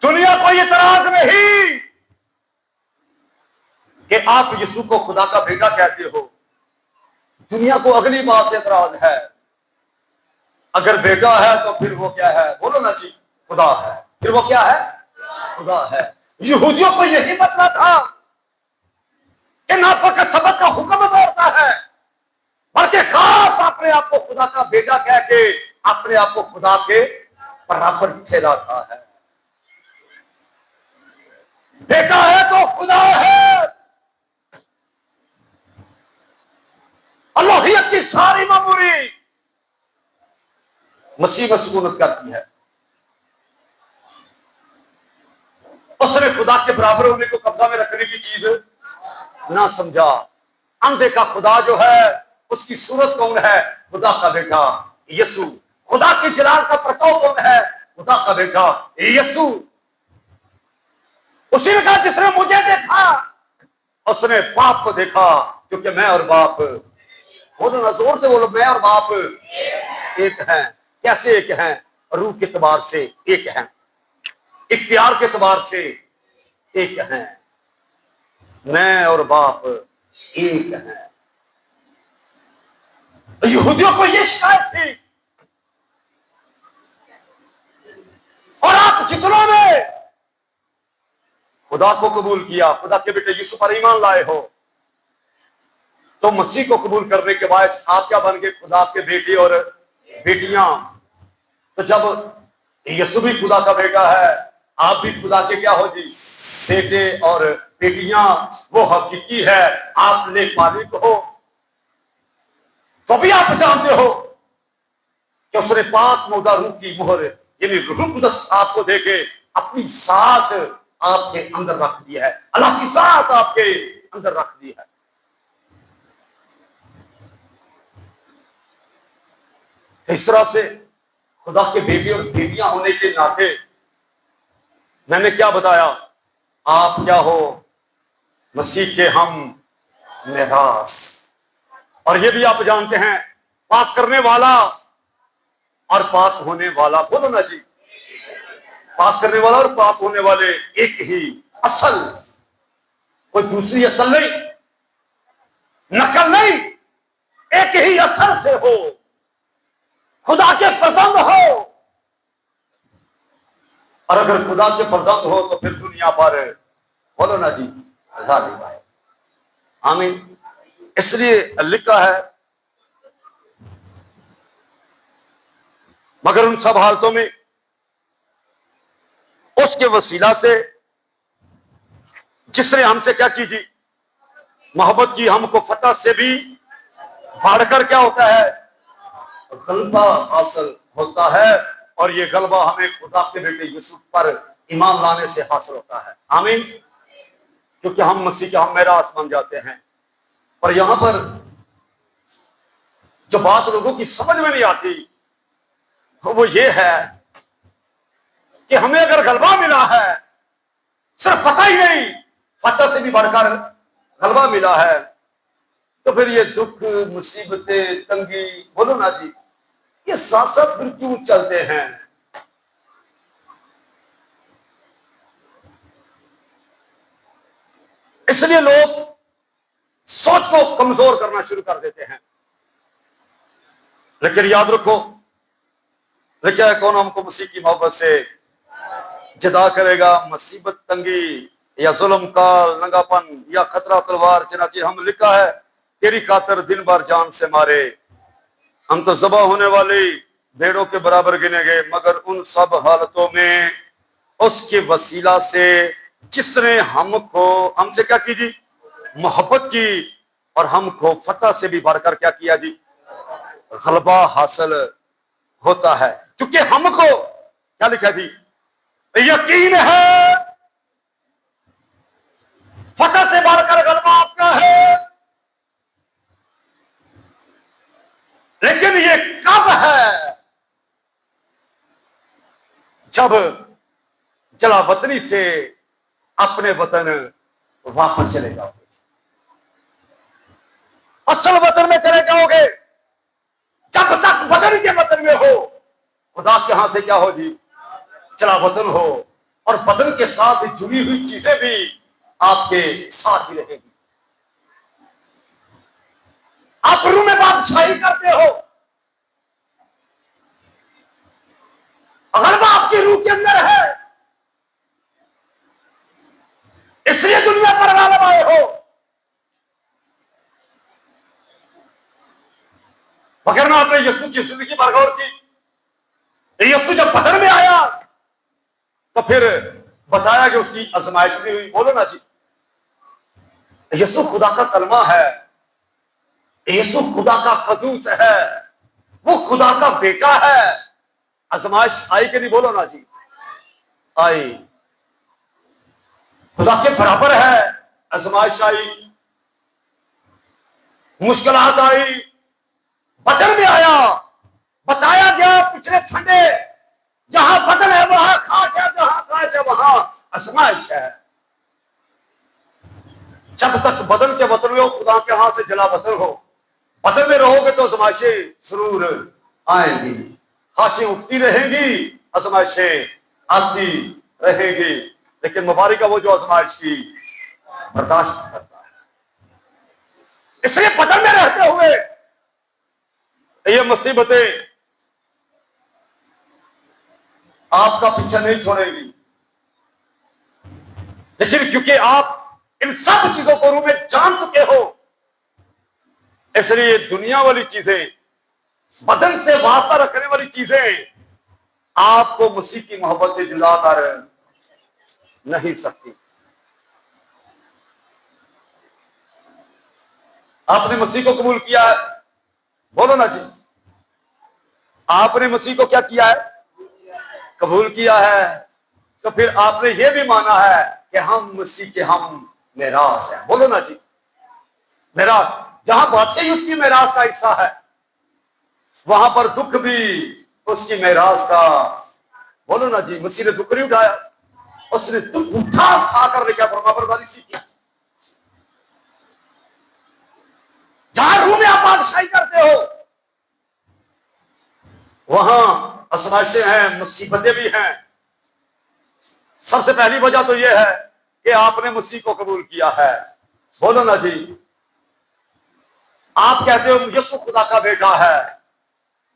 दुनिया को ये तराज नहीं कि आप यीशु को खुदा का बेटा कहते हो। दुनिया को अगली बात से एतराज है, अगर बेटा है तो फिर वो क्या है? बोलो ना जी, खुदा है। फिर वो क्या है? खुदा है। यहूदियों को यही मसला था कि ना फकत सबत का हुक्म तोड़ता है, बल्कि खास अपने आप को खुदा का बेटा कह के अपने आप को खुदा के बराबर ठहराता है। बेटा है तो खुदा है। अल्लाहियत की सारी मामूरी मसीह में सुकूनत करती है। उसने खुदा के बराबर होने को कब्जा में रखने की चीज ना समझा। अंधे का खुदा जो है उसकी सूरत कौन है? खुदा का बेटा यीशु। खुदा की जलाल का प्रताप कौन है? खुदा का बेटा यीशु। उसी ने कहा जिसने मुझे देखा उसने बाप को देखा, क्योंकि मैं और बाप, बोलो ना जोर से बोलो, मैं और बाप एक हैं। कैसे एक हैं? रूह के एतबार से एक हैं, इख्तियार के एतबार से एक हैं। मैं और बाप एक हैं। यहूदियों को यह शिकायत थी, और आप जितनों ने खुदा को कबूल किया, खुदा के बेटे यीशु पर ईमान लाए हो, तो मसीह को कबूल करने के बाद आप क्या बन गए? खुदा के बेटे और बेटियां। तो जब यीशु भी खुदा का बेटा है आप भी खुदा के क्या हो जी, बेटे और बेटियां। वो हकीकी है, आप नेक मालिक हो। तो भी आप जानते हो कि उसने पाक मौदा रूह की मोहर यानी रूह कुदस आपको देके अपनी साथ आपके अंदर रख दिया है, अल्लाह की साथ आपके अंदर रख दी है। तो इस तरह से खुदा के बेटे और बेटियां होने के नाते मैंने क्या बताया, आप क्या हो, मसीह के हम मेरास। और ये भी आप जानते हैं, पाक करने वाला और पाक होने वाला, बोलो ना जी, पाक करने वाला और पाक होने वाले एक ही असल, कोई दूसरी असल नहीं, नकल नहीं, एक ही असल से हो, खुदा के फर्जंद हो। और अगर खुदा के फर्जंद हो तो फिर दुनिया पर, बोलो ना जी, गालिब है। आमीन। इसलिए लिखा है, मगर उन सब हालतों में उसके वसीला से जिसने हमसे क्या की जी, मोहब्बत की, हमको फतह से भी बढ़कर क्या होता है, गलबा हासिल होता है। और ये गलबा हमें खुदा के बेटे यूसुफ पर ईमान लाने से हासिल होता है। आमीन। क्योंकि हम मसीह के हम मेरास बन जाते हैं। पर यहां पर जो बात लोगों की समझ में नहीं आती वो ये है कि हमें अगर गलबा मिला है, सिर्फ फतह ही नहीं, फतह से भी बढ़कर गलबा मिला है, तो फिर ये दुख, मुसीबतें, तंगी, बोलो ना जी, ये साथ साथ फिर क्यों चलते हैं? इसलिए लोग सोच को कमजोर करना शुरू कर देते हैं। लेकिन याद रखो, लिखा है, कौन हमको मसीह की मोहब्बत से जुदा करेगा? मुसीबत, तंगी या जुल्म का नंगापन या खतरा तलवार, चनाचे हम, लिखा है, तेरी खातर दिन भर जान से मारे, हम तो ज़बा होने वाली भेड़ों के बराबर गिने गए। मगर उन सब हालतों में उसके वसीला से जिसने हमको, हमसे क्या की जी, मोहब्बत की, और हमको फतह से भी बढ़कर क्या किया जी, गलबा हासिल होता है। क्योंकि हमको क्या लिखा जी, यकीन है फतह से बढ़कर गलबा आपका है। लेकिन ये कब है? जब जला वतनी से अपने वतन वापस चले जाओगे, असल वतन में चले जाओगे। जब तक वतन के वतन में हो, खुदा के यहां से क्या हो जी, चला वतन हो, और वतन के साथ जुड़ी हुई चीजें भी आपके साथ ही रहेगी। आप रूह में बादशाही करते हो, गलबा आपकी रूह के अंदर है, इसलिए दुनिया पर गालिब आए हो। वगरना आपने यीशु की जिंदगी पर गौर की, यीशु जब बदन में आया तो फिर बताया कि उसकी आजमाइश नहीं हुई। बोलो ना जी, यीशु खुदा का कलमा है, यीशु खुदा का कदूस है, वो खुदा का बेटा है। आजमाइश आई कि नहीं? बोलो ना जी, आई। खुदा के बराबर है। आजमाइश आई, मुश्किलात आई, बदन में आया। बताया गया पिछले संडे, जहां बदन है वहां खाच है, जहां खाच है वहां आजमाइश है। जब तक बदन के वतन में हो, खुदा के यहां से जला वतन हो, बदन में रहोगे तो आजमाइशें जरूर आएंगी, खांसी उठती रहेंगी, आजमाइशें आती रहेगी। लेकिन मुबारक है वो जो आजमाइश की बर्दाश्त करता है। इसलिए बदन में रहते हुए ये मुसीबतें आपका पीछा नहीं छोड़ेगी। लेकिन क्योंकि आप इन सब चीजों को रूह में जान चुके हो, इसलिए दुनिया वाली चीजें, बदन से वास्ता रखने वाली चीजें आपको मसीह की मोहब्बत से जुदा कर नहीं सकती। आपने मसीह को कबूल किया है, बोलो ना जी। आपने मसीह को क्या किया है? कबूल किया है। तो फिर आपने ये भी माना है कि हम मसीह के हम मेरास हैं, बोलो ना जी। मेरास, जहां बादशाही उसकी मेरास का हिस्सा है, वहां पर दुख भी उसकी मेरास का, बोलो ना जी। मसीह ने दुख नहीं उठाया, उसने दुख उठा कर क्या फरमाबरदारी सीखी। जहां रूह में आप बादशाही करते हो, वहां आजमाइशें हैं, मुसीबतें भी हैं। सबसे पहली वजह तो यह है कि आपने मसीह को कबूल किया है, बोलो ना जी। आप कहते हो यीशु खुदा का बेटा है,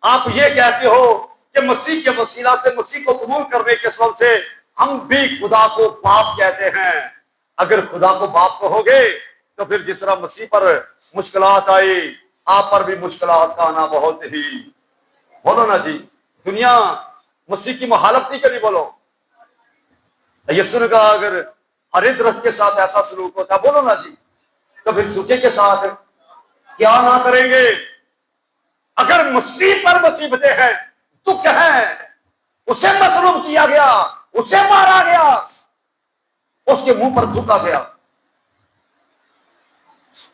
आप ये कहते हो कि मसीह के वसीला से, मसीह को कबूल करने के सबब से हम भी खुदा को बाप कहते हैं। अगर खुदा को बाप कहोगे तो फिर जिस तरह मसीह पर मुश्किलात आई, आप पर भी मुश्किलात का आना बहुत ही, बोलो ना जी। दुनिया मसीह की मुखालफत नहीं करी, बोलो। यीशु ने कहा अगर हरित रथ के साथ ऐसा सलूक होता, बोलो ना जी, तो फिर सूखे के साथ क्या ना करेंगे। अगर मसीह पर मुसीबतें हैं, दुख है, उसे मसलूब किया गया, उसे मारा गया, उसके मुंह पर थूका गया,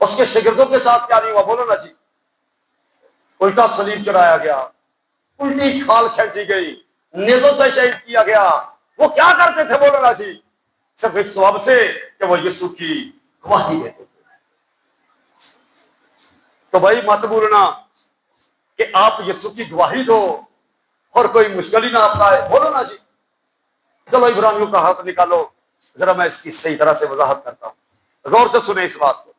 उसके शागिर्दों के साथ क्या नहीं हुआ, बोलो ना जी। उल्टा सलीब चढ़ाया गया, उल्टी खाल खींची गई, नेजों से शहीद किया गया। वो क्या करते थे, बोलो ना जी? सिर्फ इस स्वभाव से कि वो यीशु की गवाही देते थे। तो भाई मत भूलना कि आप यीशु की गवाही दो और कोई मुश्किल ही ना अपनाए, बोलो ना जी। चलो इब्रानियों का हाथ निकालो, जरा मैं इसकी सही तरह से वजाहत करता हूं, गौर से सुने इस बात को।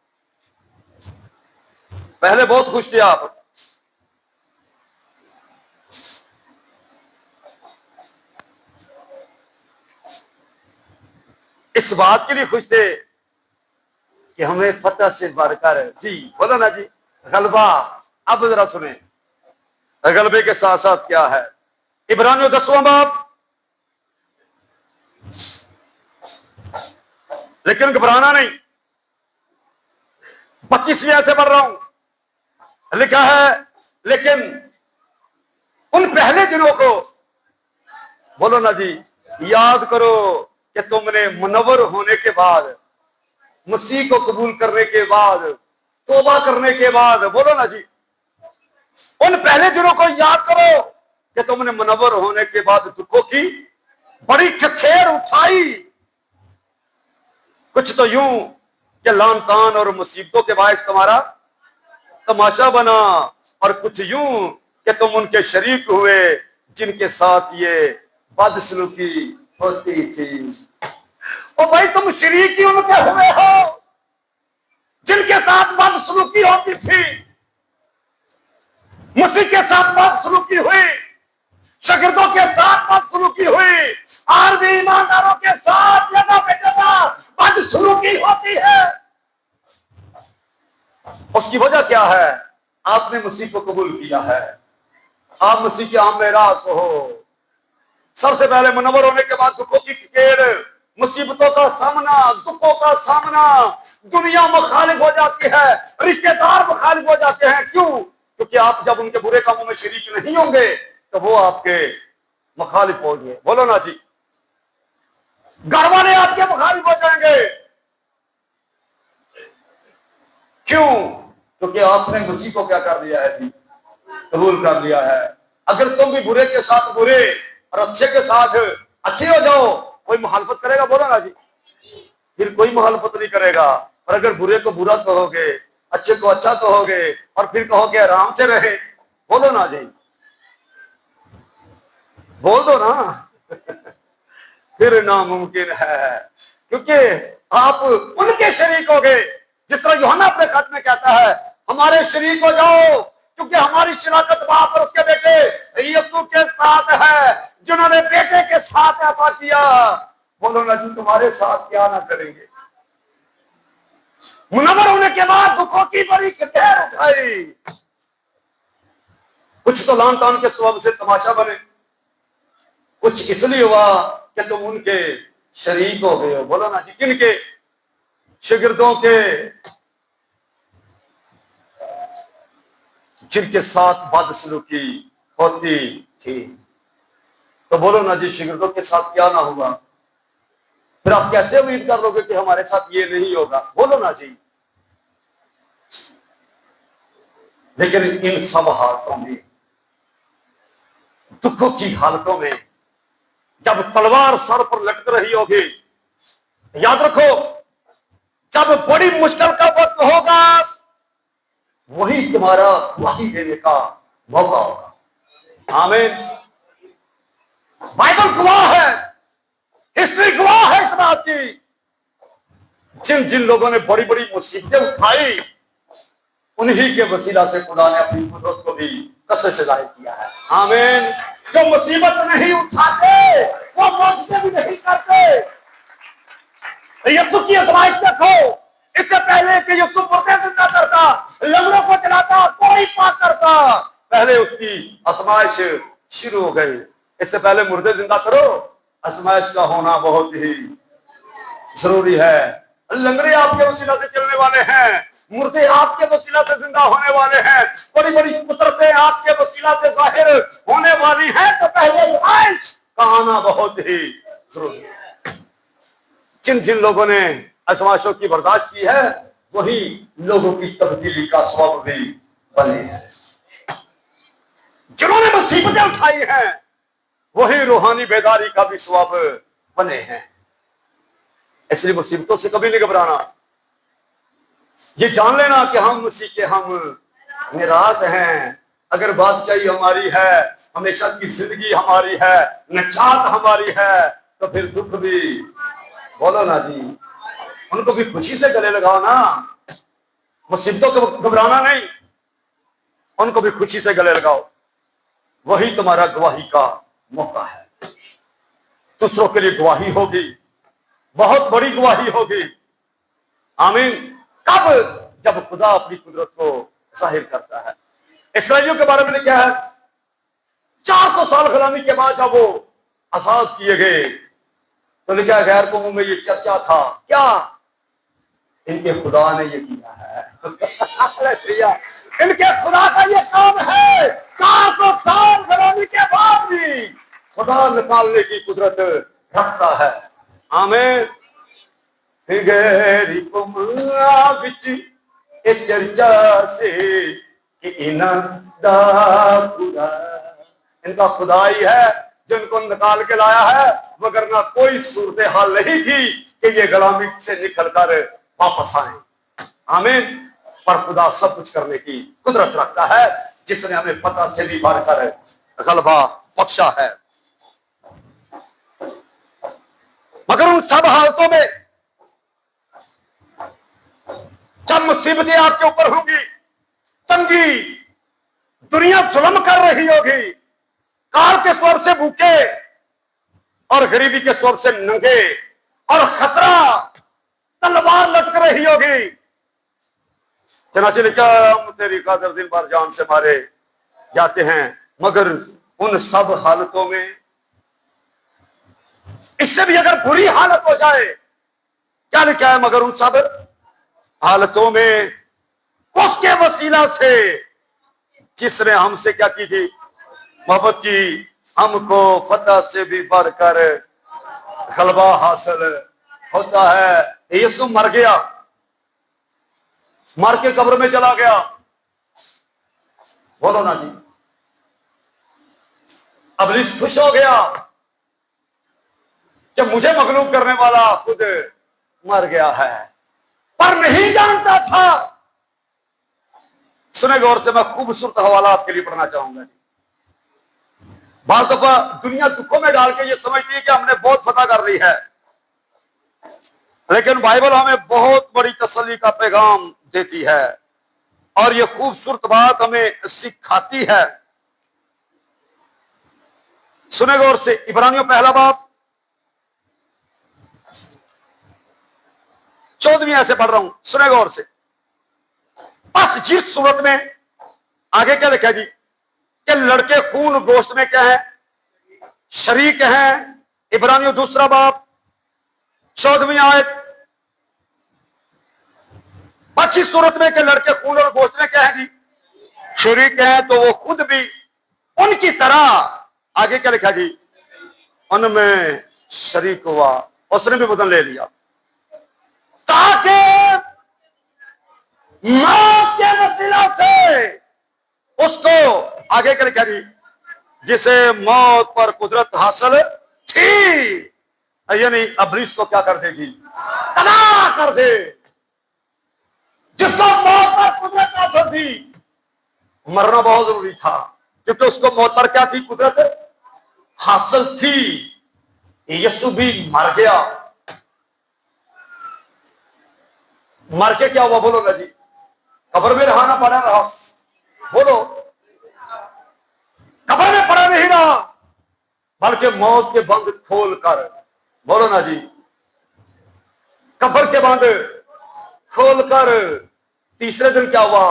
पहले बहुत खुश थे आप, इस बात के लिए खुश थे कि हमें फतह से भरकर, जी बोलो ना जी, गलबा। अब जरा सुने गलबे के साथ साथ क्या है। इब्रानियों 10वां बाब, लेकिन घबराना नहीं। 25वीं ऐसे पढ़ रहा हूं, लिखा है लेकिन उन पहले दिनों को, बोलो ना जी, याद करो कि तुमने मुनव्वर होने के बाद, मसीह को कबूल करने के बाद, तौबा करने के बाद, बोलो ना जी, उन पहले दिनों को याद करो कि तुमने मुनव्वर होने के बाद दुखों की बड़ी खखेड़ उठाई। कुछ तो यूं कि लान तान और मुसीबतों के बायस तुम्हारा तमाशा बना, और कुछ यूं कि तुम उनके शरीक हुए जिनके साथ ये बदसलूकी होती थी। ओ भाई, तुम शरीक ही उनके हुए हो जिनके साथ बदसलूकी होती थी। मसीह के साथ बदसलूकी हुई, शागिर्दों के साथ बदसलूकी हुई, और भी ईमानदारों के साथ जगह पे जगह बदसलूकी होती है। उसकी वजह क्या है? आपने मसीह को कबूल किया है, आप मसीह के आम में रास हो। सबसे पहले मुनव्वर होने के बाद दुखों की खकेड़, मुसीबतों का सामना, दुखों का सामना। दुनिया मुखालिफ हो जाती है, रिश्तेदार मुखालिफ हो जाते हैं। क्यों? क्योंकि आप जब उनके बुरे कामों में शरीक नहीं होंगे तो वो आपके मुखालिफ होंगे, बोलो ना जी। घर वाले आपके मुखालिफ हो जाएंगे। क्यों? क्योंकि आपने मसीह को क्या कर लिया है जी? कबूल कर लिया है। अगर तुम भी बुरे के साथ बुरे और अच्छे के साथ अच्छे हो जाओ, कोई मुखालफत करेगा, बोलो ना जी? फिर कोई मुखालफत नहीं करेगा। और अगर बुरे को बुरा कहोगे, अच्छे को अच्छा कहोगे, और फिर कहोगे आराम से रहे, बोलो ना जी, बोल दो ना। फिर नामुमकिन है, क्योंकि आप उनके शरीक हो गए। जिस तरह यूहन्ना अपने खत में कहता है, हमारे शरीक हो जाओ, क्योंकि हमारी शराकत बाप और उसके बेटे यीशु के साथ है, जिन्होंने बेटे के साथ ऐसा किया। बोलो ना जी, तुम्हारे साथ क्या ना करेंगे। मुनव्वर होने के बाद दुखों की बड़ी खखेड़ उठाई। कुछ तो लान तान के स्वभाव से तमाशा बने, कुछ इसलिए हुआ कि तुम उनके शरीक हो गए हो। बोलो ना जी, किनके? शागिर्दों के, जिनके साथ बदसलूकी होती थी। तो बोलो ना जी, शागिर्दों के साथ क्या ना हुआ? फिर आप कैसे उम्मीद कर लोगे कि हमारे साथ ये नहीं होगा? बोलो ना जी। लेकिन इन सब हालतों में, दुखों की हालतों में, जब तलवार सर पर लटक रही होगी, याद रखो, जब बड़ी मुश्किल का वक्त होगा, वही तुम्हारा गवाही देने का मौका होगा। आमीन। बाइबल गवाह है, हिस्ट्री गवाह है इस बात की। जिन जिन लोगों ने बड़ी बड़ी मुसीबतें उठाई, उन्हीं के वसीला से खुदा ने अपनी कुदरत को भी कसरत से जाहिर किया है। आमीन। जो मुसीबत नहीं उठाते, वो मुआवजे भी नहीं करते। यीशु की आजमाइश देखो, इससे पहले कि यीशु मुर्दे जिंदा करता, लंगड़ों को चलाता, कोई पाक करता, पहले उसकी आजमाइश शुरू हो गई। इससे पहले मुर्दे जिंदा करो, आजमाइश का होना बहुत ही जरूरी है। लंगड़े आपके वसीला से चलने वाले हैं, मुर्दे आपके वसीला से जिंदा होने वाले हैं, बड़ी बड़ी कुदरतें आपके वसीला से जाहिर होने वाली हैं। तो पहले आजमाइश का आना बहुत ही जरूरी है। जिन जिन लोगों ने आजमाइशों की बर्दाश्त की है, वही लोगों की तब्दीली का सबब भी बने हैं। जिन्होंने मुसीबतें उठाई हैं, वही रूहानी बेदारी का भी सबब बने हैं। इसलिए मुसीबतों से कभी नहीं घबराना। ये जान लेना कि हम मसीह के हम निराश हैं। अगर बादशाही हमारी है, हमेशा की जिंदगी हमारी है, निजात हमारी है, तो फिर दुख भी, बोलो ना जी, उनको भी खुशी से गले लगाओ ना। मुसीबतों को घबराना नहीं, उनको भी खुशी से गले लगाओ। वही तुम्हारा गवाही का मौका है। दूसरों के लिए गवाही होगी, बहुत बड़ी गवाही होगी। आमीन। कब? जब खुदा अपनी कुदरत को जाहिर करता है। इस्राएलियों के बारे में क्या है? 400 साल गुलामी के बाद जब वो आजाद किए गए, तो लिखा गैर कौमों में ये चर्चा था, क्या इनके खुदा ने ये किया है। इनके खुदा का ये काम है। 400 साल गुलामी के बाद भी खुदा निकालने की कुदरत रखता है। आमीन। गैरी कौमां विच ये चर्चा से कि इनका खुदा, इनका खुदा ही है जिनको निकाल के लाया है, मगर ना कोई सूरत हाल नहीं थी कि ये गुलामी से निकलकर वापस आए। आमीन। पर खुदा सब कुछ करने की कुदरत रखता है, जिसने हमें फतह से भी बढ़कर गलबा बख्शा है। मगर उन सब हालतों में, जब मुसीबतें आपके ऊपर होंगी, तंगी, दुनिया जुल्म कर रही होगी, काल के स्वर से भूखे और गरीबी के स्वर से नंगे, और खतरा तलवार लटक रही होगी, चनाचे लिखा हम तेरी खातिर दिन भर जान से मारे जाते हैं। मगर उन सब हालतों में, इससे भी अगर बुरी हालत हो जाए, क्या लिखा है? मगर उन सब हालतों में उसके वसीला से जिसने हमसे क्या की थी? मोहब्बत की, हमको फतह से भी बढ़कर गलबा हासिल होता है। यीशु मर गया, मर के कब्र में चला गया। बोलो ना जी। इब्लीस खुश हो गया कि मुझे मगलूब करने वाला खुद मर गया है, पर नहीं जानता था। सुने गौर से, मैं खूबसूरत हवाला आपके लिए पढ़ना चाहूंगा। बाज़ दफा दुनिया दुखों में डाल के ये समझती है कि हमने बहुत फतह कर ली है, लेकिन बाइबल हमें बहुत बड़ी तसल्ली का पैगाम देती है, और ये खूबसूरत बात हमें सिखाती है। सुने गौर से, इब्रानियों पहला बाब 14वीं ऐसे पढ़ रहा हूं, सुने गौर से। बस जिस सूरत में, आगे क्या लिखा जी, कि लड़के खून गोश्त में क्या है? शरीक हैं। इब्रानियों दूसरा बाब 14वीं आयत, अच्छी सूरत में के लड़के खून और गोश्त में क्या है जी, शरीक हैं, तो वो खुद भी उनकी तरह, आगे क्या लिखा जी, उनमें शरीक हुआ, उसने भी बदन ले लिया, ताकि मौत के वसीला से उसको, आगे क्या लिखा जी, जिसे मौत पर कुदरत हासिल थी, यानी अबलीस को क्या कर देगी, तबाह कर दे। जिसको मौत पर कुदरत हासिल थी, मरना बहुत जरूरी था, क्योंकि उसको मौत पर क्या थी, कुदरत हासिल थी। यीशु भी मर गया, मर के क्या हुआ, बोलो ना जी, कब्र में रहा ना पड़ा रहा, बोलो, कब्र में पड़ा नहीं रहा, बल्कि मौत के बंद खोल कर, बोलो ना जी, कब्र के बंद खोल कर तीसरे दिन क्या हुआ,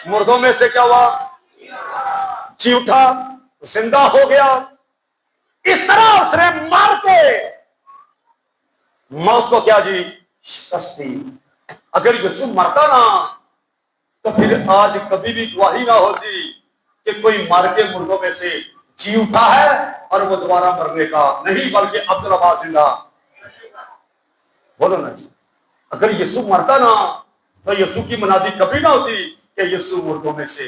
मुर्दों में से क्या हुआ, जी उठा, जिंदा हो गया। इस तरह उसने मार के मौत को क्या जी, शिकस्त दी। अगर यीशु मरता ना, तो फिर आज कभी भी गवाही ना होती कि कोई मार के मुर्दों में से जी उठा है और वो दोबारा मरने का नहीं, बल्कि अब्दुल अब्बास जिंदा, बोलो ना जी। अगर यीशु मरता ना, तो यीशु की मनादी कभी ना होती कि यीशु मुर्दों में से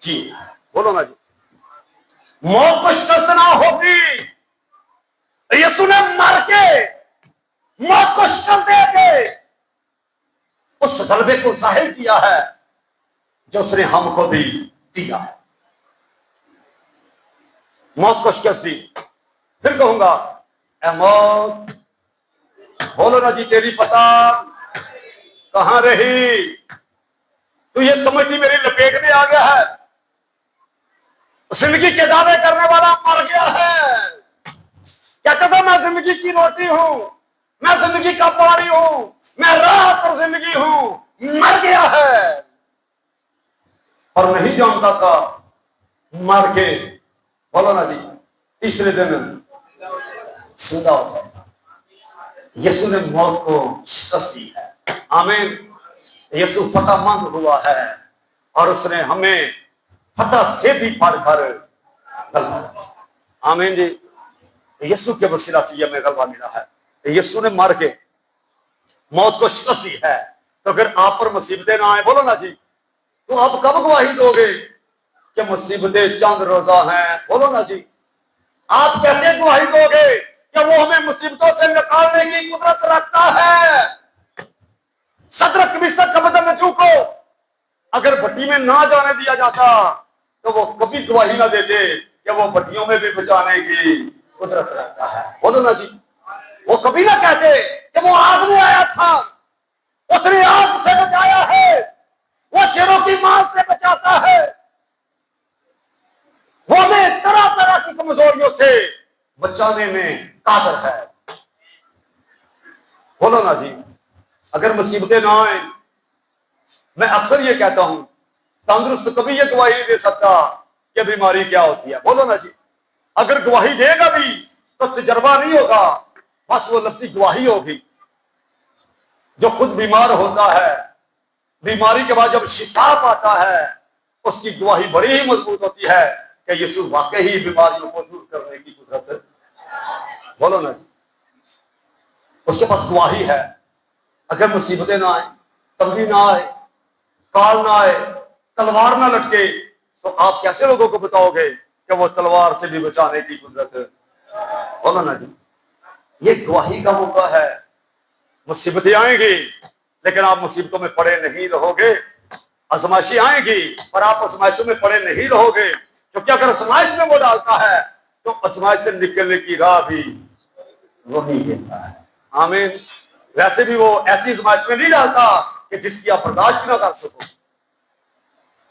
जी, बोलो ना जी। मौत को शिकस्त ना होती, यीशु ने मर के मौत को शिकस्त दे के उस गलबे को जाहिर किया है जो उसने हमको भी दिया है। मौत को शिकस्त दी। फिर कहूंगा, ए मौत, बोलो ना जी, तेरी पता कहां रही, तू ये समझती मेरी लपेट में आ गया है, जिंदगी के दावे करने वाला मर गया है। क्या कहता, मैं जिंदगी की रोटी हूं, मैं जिंदगी का पानी हूं, मैं राह पर जिंदगी हूं, मर गया है और नहीं जानता था, मर के, बोलो ना जी, तीसरे दिन जिंदा हो जाएगा। यीशु ने मौत को शिकस्त दी है, आमीन। यीशु फतहमंद हुआ है और उसने हमें फतह से भी बढ़कर गलबा, आमीन जी। यीशु के वसीला से हमें गलबा मिला है। यीशु ने मर के मौत को शिकस्त दी है, तो फिर आप पर मुसीबतें ना आए, बोलो ना जी, तो आप कब गवाही दोगे कि मुसीबतें चंद रोजा हैं, बोलो ना जी। आप कैसे गवाही दोगे कि वो हमें मुसीबतों से निकालने की कुदरत रखता है। सदरक मिशक अबेदनगो को अगर भट्टी में ना जाने दिया जाता, तो वो कभी गवाही ना देते कि वो भट्टियों में भी बचाने की कुदरत रखता है, बोलो ना जी। वो कभी ना कहते कि वो आग में आया था, उसने आग से बचाया है, वो शेरों की मांस से बचाता है, वो हमें तरह तरह की कमजोरियों से बचाने में कादर है, बोलो ना जी। अगर मुसीबतें ना आए, मैं अक्सर ये कहता हूं, तंदुरुस्त कभी ये गवाही नहीं दे सकता कि बीमारी क्या होती है, बोलो ना जी। अगर गवाही देगा भी तो तजर्बा नहीं होगा, बस वो लफ्जी गवाही होगी। जो खुद बीमार होता है, बीमारी के बाद जब शिफा पाता है, उसकी गवाही बड़ी ही मजबूत होती है कि यीशु वाकई ही बीमारियों को दूर करने की कुदरत है, बोलो ना जी। उसके पास गवाही है। अगर मुसीबतें ना आए, तंगी ना आए, काल ना आए, तलवार ना लटके, तो आप कैसे लोगों को बताओगे कि वो तलवार से भी बचाने की कुदरत है, बोलो ना जी। ये गवाही का मौका है। मुसीबतें आएंगी, लेकिन आप मुसीबतों में पड़े नहीं रहोगे। आजमाइशें आएंगी, पर आप आजमाइशों में पड़े नहीं रहोगे, क्योंकि अगर आजमाइश में वो डालता है, तो आजमाइश से निकलने की राह भी वही देता है, आमीन। वैसे भी वो ऐसी आजमाइश में नहीं डालता कि जिसकी आप बर्दाश्त ना कर सको।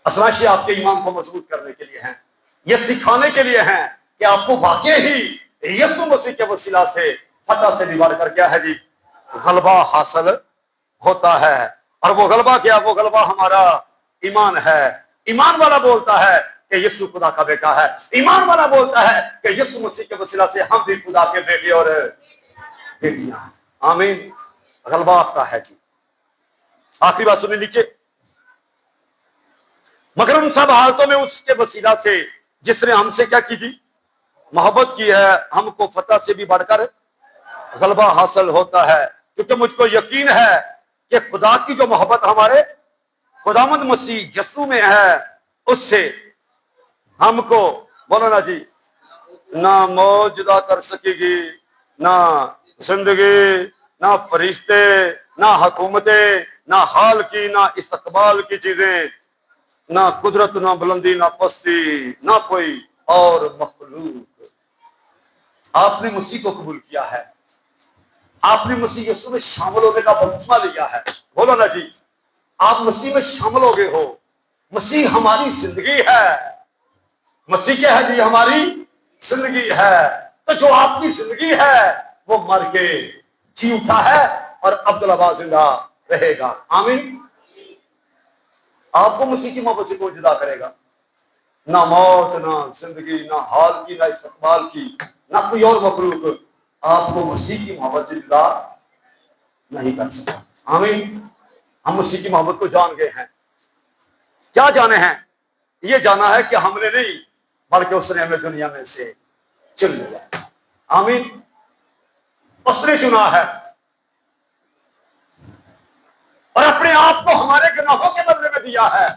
आजमाइशें आपके ईमान को मजबूत करने के लिए हैं, ये सिखाने के लिए हैं कि आपको वाकई ही यीशु मसीह के वसीला से फतह से भी बढ़कर क्या है जी, गलबा हासिल होता है। और वो गलबा क्या, वो गलबा हमारा ईमान है। ईमान वाला बोलता है कि यीशु खुदा का बेटा है, ईमान वाला बोलता है कि यीशु मसीह के वसीला से हम भी खुदा के बेटे और बेटियां हैं, आमीन। गलबा आपका है जी। आखिरी बात सुनिए नीचे, मगर उन सब हालतों में उसके वसीला से जिसने हमसे क्या की थी, मोहब्बत की है, हमको फतह से भी बढ़कर गलबा हासिल होता है। क्योंकि मुझको यकीन है कि खुदा की जो मोहब्बत हमारे खुदामंद मसीह यस्सु में है, उससे हमको, बोलो ना जी, ना मौत जुदा कर सकेगी, ना जिंदगी, ना फरिश्ते, ना हुकूमतें, ना हाल की, ना इस्तकबाल की चीजें, ना कुदरत, ना बुलंदी, ना पस्ती, ना कोई और मखलूक। आपने मसीह को कबूल किया है, आपने मसीह यीशु में शामिल होने का बपतिस्मा लिया है, बोलो ना जी, आप मसीह में शामिल हो गए हो। मसीह हमारी जिंदगी है। मसीह क्या है जी? हमारी जिंदगी है। तो जो आपकी जिंदगी है वो मर के जी उठा है और अब्दुल्ला जिंदा रहेगा। आमीन। आपको मसीह की मोहब्बत से कोई जुदा करेगा? ना मौत, ना जिंदगी, ना हाल की, ना इस्तकबाल की, ना कोई और मखलूक आपको मसीह की मोहब्बत से जुदा नहीं कर सकता। आमीन। हम मसीह की मोहब्बत को जान गए हैं। क्या जाने हैं? ये जाना है कि हमने नहीं, बल्कि उसने हमें दुनिया में से चुन लिया। आमीन। उसने चुना है और अपने आप को हमारे गुनाहों के बदले में दिया है।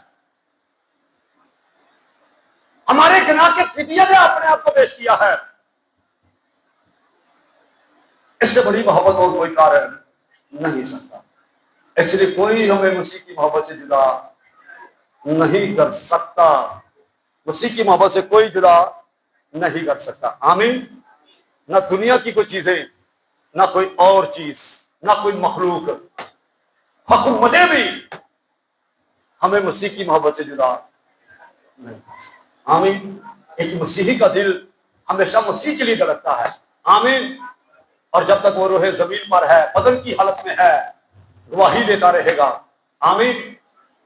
हमारे गुनाह के फिदिये में अपने आप को पेश किया है। इससे बड़ी मोहब्बत और कोई कारण नहीं सकता। इसलिए कोई हमें मसीह की मोहब्बत से जुदा नहीं कर सकता। मसीह की मोहब्बत से कोई जुदा नहीं कर सकता। आमीन। ना दुनिया की कोई चीजें, ना कोई और चीज, ना कोई मखलूक, हुकूमतें भी हमें मसीह की मोहब्बत से जुदा नहीं कर सकता। आमीन। एक मसीही का दिल हमेशा मसीह के लिए धड़कता है। आमीन। और जब तक वो रूह जमीन पर है, बदन की हालत में है, गवाही देता रहेगा। आमीन।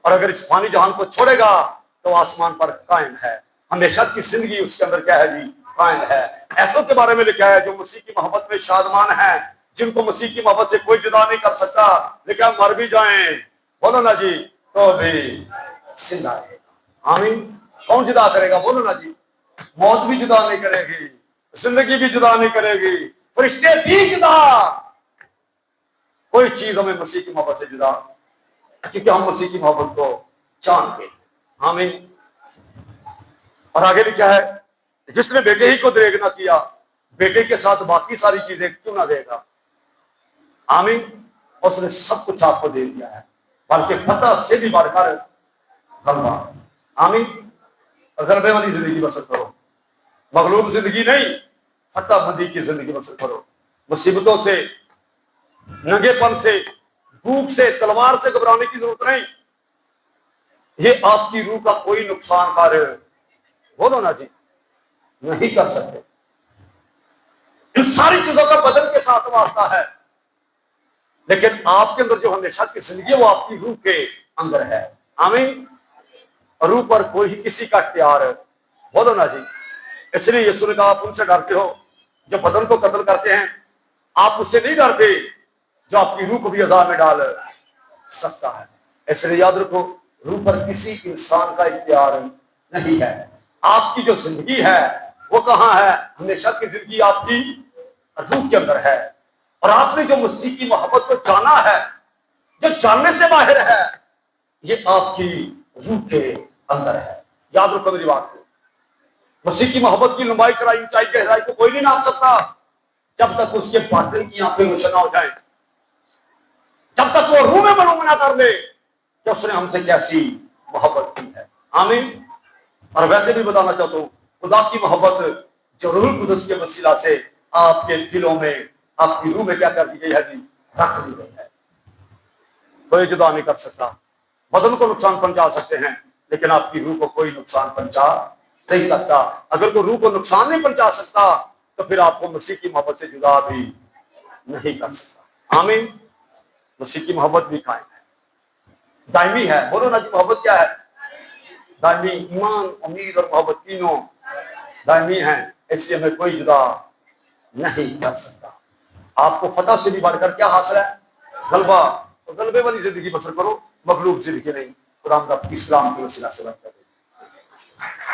और अगर इस पानी जहान को छोड़ेगा तो आसमान पर कायम है। हमेशा की जिंदगी उसके अंदर क्या है जी? कायम है। ऐसों के बारे में लिखा है जो मसीह की मोहब्बत में शादमान है, जिनको मसीह की मोहब्बत से कोई जुदा नहीं कर सकता। लेकिन हम मर भी जाएं, बोलो ना जी, तो भी जिंदा रहेगा। आमीन। कौन जुदा करेगा? बोलो ना जी। मौत भी जुदा नहीं करेगी, जिंदगी भी जुदा नहीं करेगी, फरिश्ते भी जुदा, कोई चीज हमें मसीह की मोहब्बत से जुदा, क्योंकि हम मसीह की मोहब्बत को जानते हैं। आमीन। और आगे भी क्या है? जिसने बेटे ही को दरेग ना किया, बेटे के साथ बाकी सारी चीजें क्यों ना देगा? आमीन। उसने सब कुछ आपको दे दिया है, बल्कि फतह से भी बढ़कर गलबा। आमीन। गलबे वाली जिंदगी बसर करो, मगलूब जिंदगी नहीं, फतहमंदी की जिंदगी बसर करो। मुसीबतों से, नंगेपन से, भूख से, तलवार से घबराने की जरूरत नहीं। ये आपकी रूह का कोई नुकसान कार्य, बोलो ना जी, नहीं कर सकते। इन सारी चीजों का बदन के साथ वास्ता है, लेकिन आपके अंदर जो हमेशा की जिंदगी है वो आपकी रूह के अंदर है। आमीन। रूह पर कोई किसी का प्यार, बोलो ना जी। इसलिए यीशु ने कहा, आप उनसे डरते हो जो बदन को कत्ल करते हैं, आप उससे नहीं डरते जो आपकी रूह को भी अजाब में डाल सकता है। इसलिए याद रखो, रूह पर किसी इंसान का इख्तियार नहीं है। आपकी जो जिंदगी है वो कहां है? हमेशा की जिंदगी आपकी रूह के अंदर है। और आपने जो मसीह की मोहब्बत को जाना है, जो जानने से बाहर है, ये आपकी रूह के अंदर है। याद रखो मेरी बात को। मसीह की मोहब्बत की लंबाई, चौड़ाई, ऊंचाई, गहराई को कोई नहीं नाप सकता जब तक उसके बातिन की आंखें रोशन हो जाए, जब तक वो रूह में मालूम ना कर ले कि उसने हमसे कैसी मोहब्बत की है। आमीन। और वैसे भी बताना चाहता हूं, खुदा की मोहब्बत जो रूहुल कुदस के वसीला से आपके दिलों में, आपकी रूह में क्या कर दी गई है जी? रख दी गई है। कोई जुदा नहीं कर सकता। बदन को नुकसान पहुंचा सकते हैं, लेकिन आपकी रूह को कोई नुकसान पहुंचा नहीं सकता। अगर कोई रूह को नुकसान नहीं पहुंचा सकता तो फिर आपको मसीह की मोहब्बत से जुदा भी नहीं कर सकता। आमीन। मसीह की मोहब्बत भी कायम है, दायमी है। बोलो ना जी, मोहब्बत क्या है? दायमी। ईमान, उम्मीद और मोहब्बत तीनों दायमी हैं, इसलिए हमें कोई जुदा नहीं कर सकता। आपको फतह से भी बढ़कर क्या हासिल है? गलबा। तो गलबे वाली जिंदगी बसर करो, मखलूक जिंदगी नहीं। खुदा आपकी इस्लाम की वसीला से